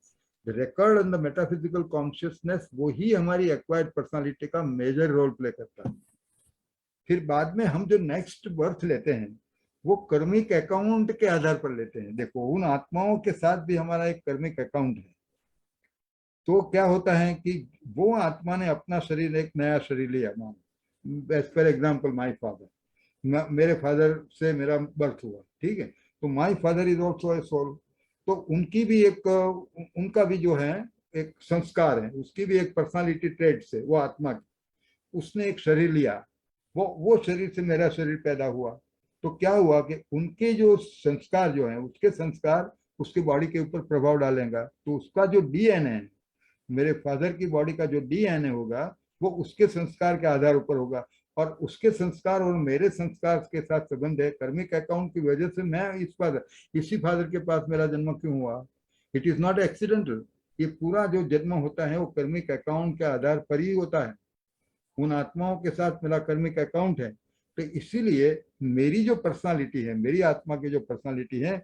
the record on the metaphysical consciousness, वो ही हमारी एक्वायर्ड पर्सनालिटी का मेजर रोल प्ले करता है। फिर बाद में हम जो नेक्स्ट बर्थ लेते हैं वो कर्मिक अकाउंट के आधार पर लेते हैं। देखो उन आत्माओं के साथ भी हमारा एक कर्मिक अकाउंट है। तो क्या होता है कि वो आत्मा ने अपना शरीर, एक नया शरीर लिया, as for example my father, मेरे फादर से मेरा बर्थ हुआ, ठीक है, तो my father is also a soul. तो उनकी भी एक, उनका भी जो है एक संस्कार है, उसकी भी एक पर्सनालिटी ट्रेड्स है वो आत्मा की। उसने एक शरीर लिया, वो शरीर से मेरा शरीर पैदा हुआ। तो क्या हुआ कि उनके जो संस्कार जो है, उसके संस्कार उसके बॉडी के ऊपर प्रभाव डालेगा। तो उसका जो डीएनए है, मेरे फादर की बॉडी का जो डीएनए होगा वो उसके संस्कार के आधार पर होगा, और उसके संस्कार और मेरे संस्कार के साथ संबंध है। कर्मिक अकाउंट की वजह से मैं इसी फादर के पास मेरा जन्म क्यों हुआ? It is not accidental. ये पूरा जो जन्म होता है वो कर्मिक अकाउंट के आधार पर ही होता है। उन आत्माओं के साथ मेरा कर्मिक अकाउंट है। तो इसीलिए मेरी जो पर्सनालिटी है, मेरी आत्मा की जो पर्सनालिटी है,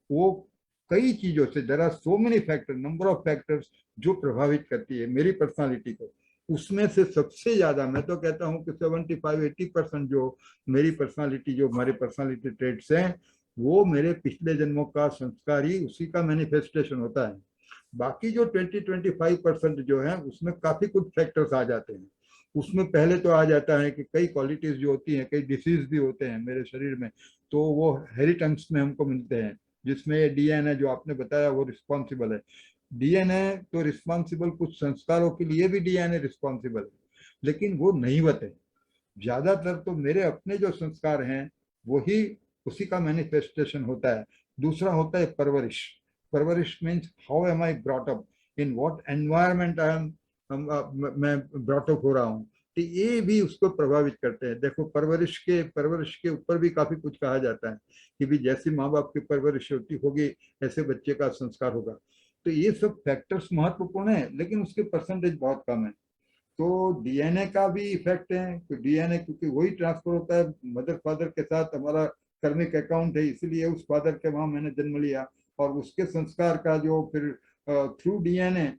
वो कई चीजों से, there are so many factor, number of factors जो प्रभावित करती है मेरी पर्सनालिटी को। उसमें से सबसे ज्यादा मैं तो कहता हूँ कि 75-80% जो मेरी पर्सनालिटी, जो हमारे पर्सनालिटी ट्रेड्स हैं, वो मेरे पिछले जन्मों का संस्कार ही, उसी का मैनिफेस्टेशन होता है। बाकी जो 20-25% जो है उसमें काफी कुछ फैक्टर्स आ जाते हैं। उसमें पहले तो आ जाता है कि कई क्वालिटीज जो होती हैं, कई डिसीज भी होते हैं मेरे शरीर में, तो वो हेरिटेंस में हमको मिलते हैं, जिसमें डीएनए जो आपने बताया वो रिस्पॉन्सिबल है। डीएनए तो रिस्पॉन्सिबल, कुछ संस्कारों के लिए भी डीएनए रिस्पॉन्सिबल है, लेकिन वो नहीं होते। ज्यादातर तो मेरे अपने जो संस्कार हैं वही उसी का मैनिफेस्टेशन होता है। दूसरा होता है परवरिश। परवरिश means how am I brought up, in what environment I am, मैं ब्रॉट अप हो रहा हूँ, तो ये भी उसको प्रभावित करते हैं। देखो परवरिश के ऊपर भी काफी कुछ कहा जाता है कि भी जैसी माँ बाप की परवरिश होती होगी ऐसे बच्चे का संस्कार होगा। तो ये सब फैक्टर्स महत्वपूर्ण है, लेकिन उसके परसेंटेज बहुत कम है। तो डीएनए का भी इफेक्ट है, तो डीएनए क्योंकि वही ट्रांसफर होता है मदर फादर के साथ, हमारा कर्मिक अकाउंट है, इसलिए उस फादर के वहां मैंने जन्म लिया, और उसके संस्कार का जो फिर थ्रू डीएनए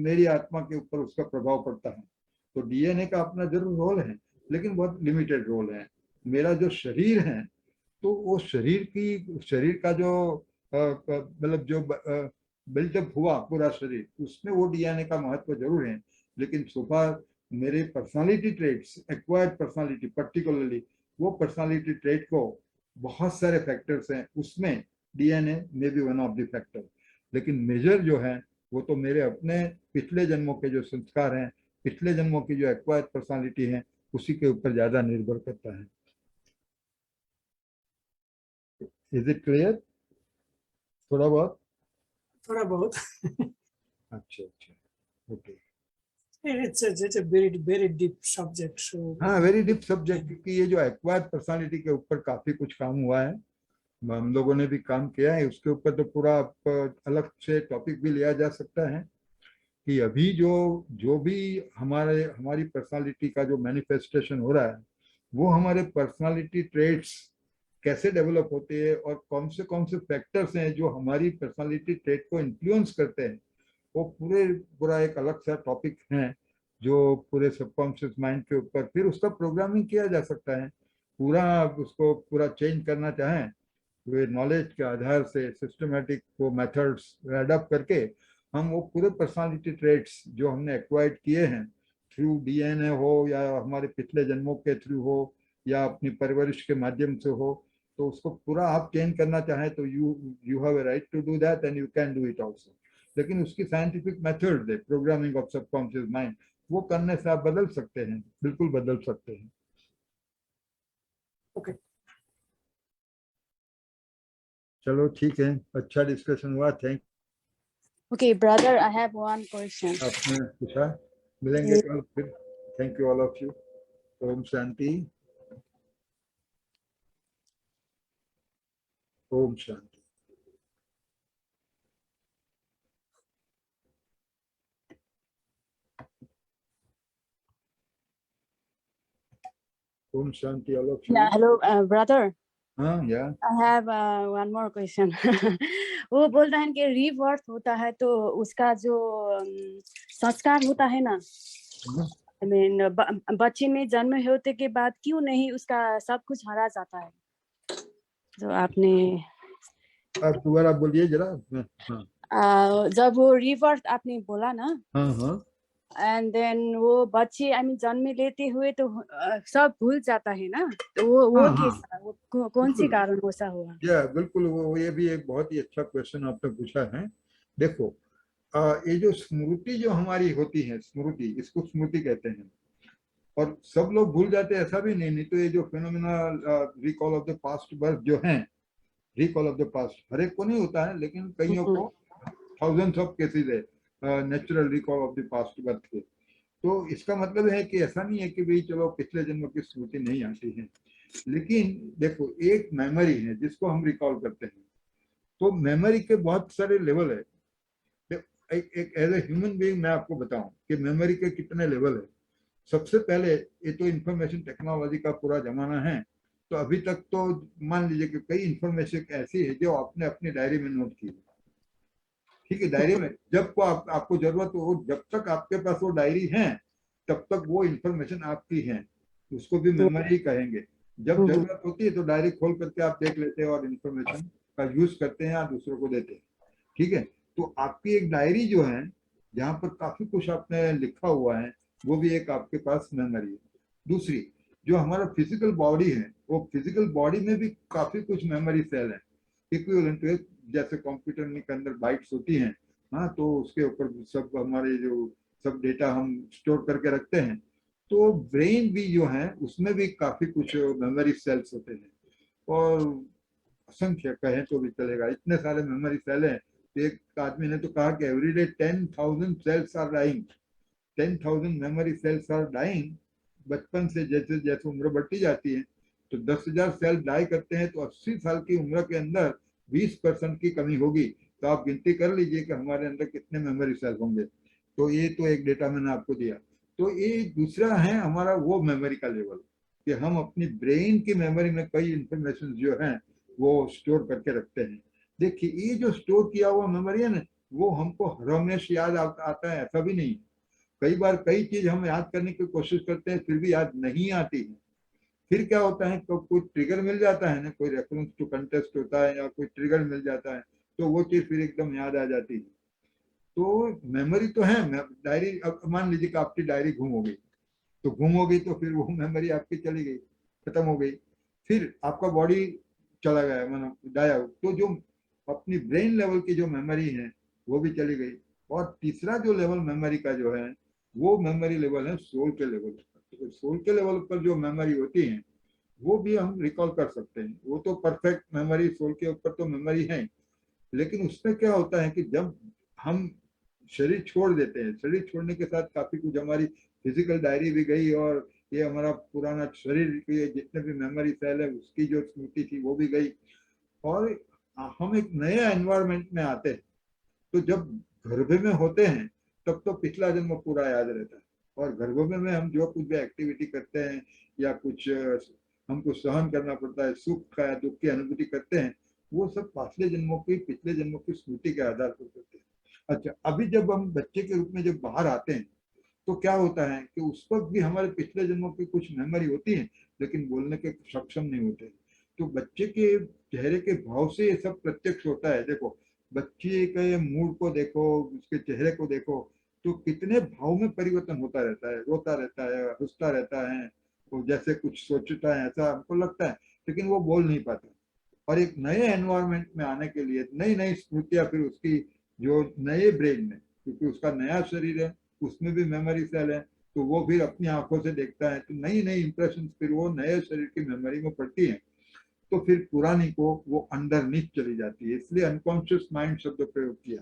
मेरी आत्मा के ऊपर उसका प्रभाव पड़ता है। तो डीएनए का अपना जरूर रोल है, लेकिन बहुत लिमिटेड रोल है। मेरा जो शरीर है, तो वो शरीर का जो मतलब जो बिल्डअप हुआ पूरा शरीर, उसमें वो डीएनए का महत्व जरूर है। लेकिन सुपर मेरे personality traits, acquired personality particularly, वो पर्सनालिटी ट्रेट को बहुत सारे फैक्टर्स हैं, उसमें डीएनए में be one of the factor. लेकिन मेजर जो है वो तो मेरे अपने पिछले जन्मों के जो संस्कार हैं, पिछले जन्मों की जो एक्वायर्ड पर्सनालिटी है, उसी के ऊपर ज्यादा निर्भर करता है। Is it clear? थोड़ा बहुत? थोड़ा बहुत। अच्छा अच्छा, okay. It's a very deep subject. So हाँ, वेरी डीप सब्जेक्ट, क्योंकि ये जो एक्वायर्ड पर्सनालिटी के ऊपर काफी कुछ काम हुआ है, हम लोगों ने भी काम किया है उसके ऊपर। तो पूरा अलग से टॉपिक भी लिया जा सकता है कि अभी जो भी हमारी पर्सनालिटी का जो मैनिफेस्टेशन हो रहा है, वो हमारे पर्सनालिटी ट्रेट्स कैसे डेवलप होते हैं और कौन से फैक्टर्स हैं जो हमारी पर्सनालिटी ट्रेट को इन्फ्लुएंस करते हैं, वो पूरा एक अलग सा टॉपिक है, जो पूरे सबकॉन्शियस माइंड के ऊपर फिर उसका प्रोग्रामिंग किया जा सकता है। उसको पूरा चेंज करना चाहें, वे नॉलेज के आधार से सिस्टमेटिक वो मेथड्स एडप्ट करके हम वो पूरे पर्सनालिटी ट्रेट्स जो हमने एक्वायर्ड किए हैं थ्रू डीएनए हो, या हमारे पिछले जन्मों के थ्रू हो, या अपनी परवरिश के माध्यम से हो, तो उसको पूरा आप चेंज करना चाहें तो you have a right to do that and you can do it also. लेकिन उसकी साइंटिफिक मेथड है प्रोग्रामिंग ऑफ सबकॉन्शियस माइंड, वो करने से आप बदल सकते हैं, बिल्कुल बदल सकते हैं। okay. चलो ठीक है, अच्छा डिस्कशन हुआ, thank. Okay, brother, I have one question. आपने पूछा, मिलेंगे कल फिर। Thank you all of you. ओम शांति, ओम शांति। ओम शांति all of you. Yeah, hello, brother. हाँ या I have one more question. वो बोलता है कि रीबर्थ होता है तो उसका जो संस्कार होता है ना, I mean, बच्चे में जन्म होते के बाद क्यों नहीं उसका सब कुछ हरा जाता है? जो आपने आप दोबारा बोलिए जरा। हाँ जब वो रीबर्थ आपने बोला ना, हाँ हाँ, एंड देन वो बच्चे आई मीन जन्म लेते हुए तो सब भूल जाता है ना, तो वो हाँ, हाँ, कैसा, वो कौन सी बिल्कुल। कारण ऐसा हुआ? या बिल्कुल, वो ये भी एक बहुत ही अच्छा क्वेश्चन आपने पूछा है। देखो, ये जो स्मृति जो हमारी होती है, स्मृति, इसको स्मृति कहते हैं, और सब लोग भूल जाते हैं ऐसा भी नहीं तो ये जो phenomena recall of the past birth जो है, रिकॉल ऑफ द पास्ट हर एक को नहीं होता है, लेकिन कईयों को थाउजेंड्स ऑफ केसेस है natural recall of the past birth के। तो इसका मतलब है कि ऐसा नहीं है कि भाई चलो पिछले जन्म की स्मृति नहीं आती है, लेकिन देखो एक मेमोरी है जिसको हम रिकॉल करते हैं। तो मेमोरी के बहुत सारे लेवल है। एक एज ए ह्यूमन बीइंग मैं आपको बताऊं कि मेमोरी के कितने लेवल है। सबसे पहले ये तो इंफॉर्मेशन टेक्नोलॉजी का पूरा जमाना है, तो अभी तक तो मान लीजिए कि कई इंफॉर्मेशन ऐसी है जो आपने अपनी डायरी में नोट की, ठीक है, डायरी में जब को आपको जरूरत हो, जब तक आपके पास वो डायरी है तब तक वो इंफॉर्मेशन आपकी है, उसको भी मेमोरी कहेंगे। जब जरूरत होती है तो डायरी खोल करके आप देख लेते हैं और इंफॉर्मेशन का यूज करते हैं या दूसरों को देते हैं, ठीक है। तो आपकी एक डायरी जो है जहाँ पर काफी कुछ आपने लिखा हुआ है, वो भी एक आपके पास मेमोरी है। दूसरी, जो हमारा फिजिकल बॉडी है, वो फिजिकल बॉडी में भी काफी कुछ मेमोरी सेल है, इक्विवेलेंट टू, जैसे कंप्यूटर में के अंदर बाइट्स होती हैं, हाँ, तो उसके ऊपर सब हमारे जो सब डेटा हम स्टोर करके रखते हैं। तो ब्रेन भी जो है उसमें भी काफी कुछ मेमोरी सेल्स होते हैं, और असंख्य कहें तो भी चलेगा, इतने सारे मेमोरी सेल हैं। एक आदमी ने तो कहा कि everyday 10,000 cells are dying, 10,000 memory cells are dying. बचपन से जैसे जैसे उम्र बढ़ती जाती है तो 10,000 सेल डाई करते हैं, तो 80 साल की उम्र के अंदर 20% की कमी होगी। तो आप गिनती कर लीजिए कि हमारे अंदर कितने मेमोरी सेल होंगे। तो ये तो एक डेटा मैंने आपको दिया। तो ये दूसरा है हमारा वो मेमोरी का लेवल, कि हम अपनी ब्रेन की मेमोरी में कई इंफॉर्मेशन जो है वो स्टोर करके रखते हैं। देखिए, ये जो स्टोर किया हुआ मेमोरी है ना, वो हमको हर हमेशा याद आता है, ऐसा भी नहीं। कई बार कई चीज हम याद करने की कोशिश करते हैं, फिर भी याद नहीं आती है। फिर क्या होता है, तो कोई ट्रिगर मिल जाता है ना, कोई रेफरेंस टू कंटेस्ट होता है या कोई ट्रिगर मिल जाता है, तो वो चीज फिर एकदम याद आ जाती है। तो मेमोरी तो है। डायरी, अब मान लीजिए कि आपकी डायरी गुम हो गई, तो गुम हो गई तो फिर वो मेमोरी आपकी चली गई, खत्म हो गई। फिर आपका बॉडी चला गया, मतलब डाया, तो जो अपनी ब्रेन लेवल की जो मेमोरी है वो भी चली गई। और तीसरा जो लेवल मेमोरी का जो है, वो मेमोरी लेवल है सोल के लेवल पर। तो सोल के लेवल पर जो मेमोरी होती है वो भी हम रिकॉल कर सकते हैं। वो तो परफेक्ट मेमोरी, सोल के ऊपर तो मेमोरी है, लेकिन उसमें क्या होता है कि जब हम शरीर छोड़ देते हैं, शरीर छोड़ने के साथ काफी कुछ हमारी फिजिकल डायरी भी गई, और ये हमारा पुराना शरीर के जितने भी मेमोरी सेल है उसकी जो स्मृति थी वो भी गई, और हम एक नए एनवायरनमेंट में आते हैं। तो जब गर्भ में होते हैं तब तो पिछला जन्म पूरा याद रहता है, और गर्भ में हम जो कुछ भी एक्टिविटी करते हैं या कुछ हमको सहन करना पड़ता है, सुख का या दुख की अनुभूति करते हैं, वो सब पिछले जन्मों की स्मृति के आधार पर करते हैं। अच्छा, अभी जब हम बच्चे के रूप में जब बाहर आते हैं तो क्या होता है कि उस वक्त भी हमारे पिछले जन्मों की कुछ मेमोरी होती है, लेकिन बोलने के सक्षम नहीं होते। तो बच्चे के चेहरे के भाव से ये सब प्रत्यक्ष होता है। देखो, बच्चे के मूड को देखो, उसके चेहरे को देखो, तो कितने भाव में परिवर्तन होता रहता है, रोता रहता है, हंसता रहता है, वो जैसे कुछ सोचता है ऐसा हमको लगता है, लेकिन वो बोल नहीं पाता। और एक नए एनवायरनमेंट में आने के लिए नई नई स्मृतियां फिर उसकी जो नए ब्रेन में, क्योंकि उसका नया शरीर है, उसमें भी मेमोरी सेल है, तो वो फिर अपनी आंखों से देखता है, तो नई नई इंप्रेशन फिर वो नए शरीर की मेमोरी में पड़ती है, तो फिर पुरानी को वो अंदर नीच चली जाती है। इसलिए अनकॉन्शियस माइंड शब्द प्रयोग किया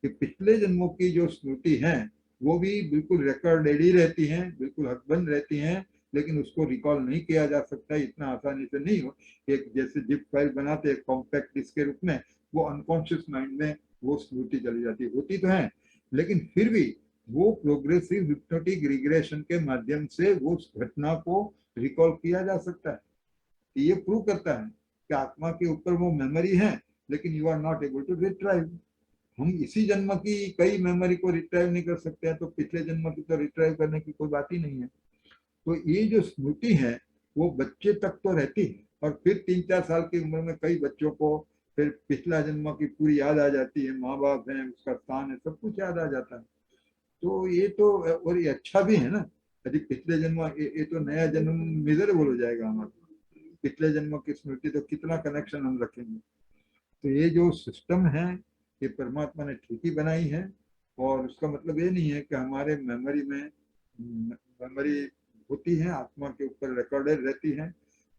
कि पिछले जन्मों की जो स्मृति है वो भी बिल्कुल रिकॉर्डेड ही रहती हैं, बिल्कुल हकबंद रहती हैं, लेकिन उसको रिकॉल नहीं किया जा सकता, इतना आसानी से नहीं हो। एक जैसे जिप फाइल बनाते हैं कॉम्पैक्ट डिस्क के रूप में, वो अनकॉन्शियस माइंड में वो स्मृति चली जाती है, होती तो है, लेकिन फिर भी वो प्रोग्रेसिव हिप्नोटिक रिग्रेशन के माध्यम से वो घटना को रिकॉल किया जा सकता है। ये प्रूव करता है कि आत्मा के ऊपर वो मेमोरी है, लेकिन you are not able to retrieve. हम इसी जन्म की कई मेमोरी को रिट्राइव नहीं कर सकते हैं, तो पिछले जन्म की तो रिट्राइव करने की कोई बात ही नहीं है। तो ये जो स्मृति है वो बच्चे तक तो रहती है, और फिर 3-4 साल की उम्र में कई बच्चों को फिर पिछला जन्म की पूरी याद आ जाती है, माँ बाप है, उसका स्थान है, सब कुछ याद आ जाता है। तो ये तो, और ये अच्छा भी है ना, यदि पिछले जन्म, ये तो नया जन्म मिजरेबल हो जाएगा हमारा। पिछले जन्म की स्मृति तो कितना कनेक्शन हम रखेंगे। तो ये जो सिस्टम है ये परमात्मा ने ठीक ही बनाई है, और उसका मतलब ये नहीं है कि हमारे मेमोरी होती है, आत्मा के ऊपर रिकॉर्डेड रहती है।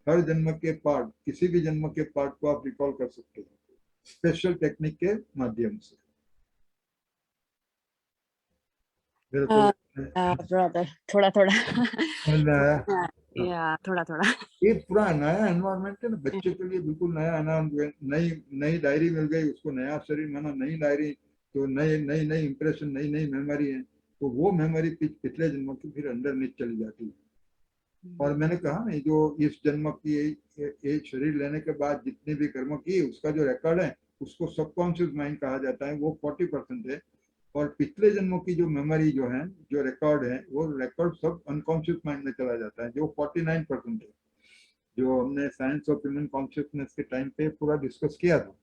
हर जन्म के पार्ट, किसी भी जन्म के पार्ट को आप रिकॉल कर सकते हो स्पेशल टेक्निक के माध्यम से। ब्रदर, थोड़ा थोड़ा बिल्कुल या थोड़ा थोड़ा ये पूरा नया एनवायरनमेंट है ना, बच्चे के लिए बिल्कुल नया एनवायरनमेंट। नई नई डायरी मिल गई उसको, नया शरीर माना, नई डायरी, तो नई नई नई इंप्रेशन, नई नई मेमोरी है, तो वो मेमोरी पिछले जन्म की फिर अंदर नीचे चली जाती है। और मैंने कहा ना, जो इस जन्म की एक शरीर लेने के बाद जितने भी कर्म किए उसका जो रिकॉर्ड है उसको सबकॉन्शियस माइंड कहा जाता है, वो 40% है। और पिछले जन्मों की जो मेमोरी जो है, जो रिकॉर्ड है, वो रिकॉर्ड सब अनकॉन्शियस माइंड में चला जाता है, जो 49% है, जो हमने साइंस ऑफ ह्यूमन कॉन्शियसनेस के टाइम पे पूरा डिस्कस किया था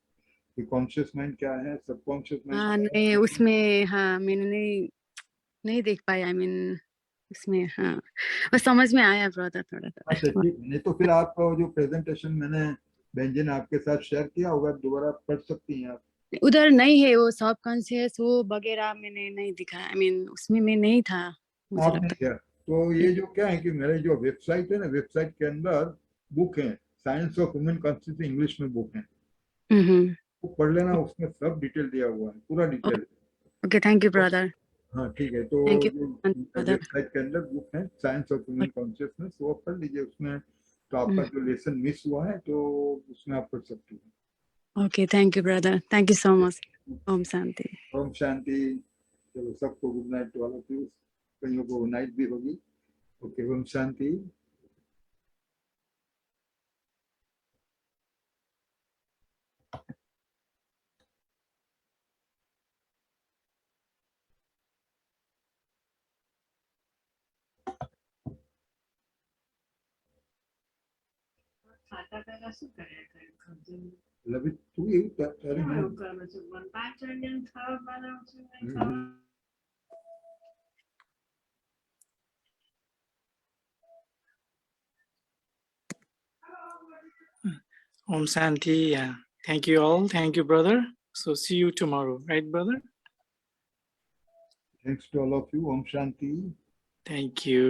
कि कॉन्शियस माइंड क्या है, सबकॉन्शियस माइंड क्या है। नहीं, उसमें हाँ मैंने नहीं देख पाया, आई मीन उसमें हाँ वो समझ में आया ब्रदर थोड़ा अच्छा थोड़ा ठीक, नहीं तो फिर आपका जो प्रेजेंटेशन मैंने बहन जी ने आपके साथ शेयर किया होगा, दोबारा पढ़ सकती हैं आप। उधर नहीं है वो सब कॉन्शियस वो वगैरह मैंने नहीं दिखा आई मीन उसमें मैं नहीं था मुझे आप नहीं लगता किया तो ये जो क्या है कि मेरे जो वेबसाइट है ना, वेबसाइट के अंदर बुक है, science of human consciousness, English में बुक है, वो पढ़ लेना, उसमें सब डिटेल दिया हुआ है, पूरा detail. Okay thank you brother हाँ ठीक है, तो थैंक यू जो ब्रदर वेबसाइट के अंदर बुक है साइंस ऑफ ह्यूमन कॉन्शियसनेस, वो पढ़ लीजिए, उसमें तो आपका जो लेसन मिस हुआ है तो उसमें आप पढ़ सकते हैं। Okay thank you brother thank you so much ओम शांति ओम शांति। चलो सबको good night to all of you, कईयों को नाइट भी होगी। ओके, ओम शांति। લવિત તું એવું તારે Om Santi. Yeah. Thank you all. Thank you, brother. So see you tomorrow, right, brother? Thanks to all of you. Om Shanti. Thank you.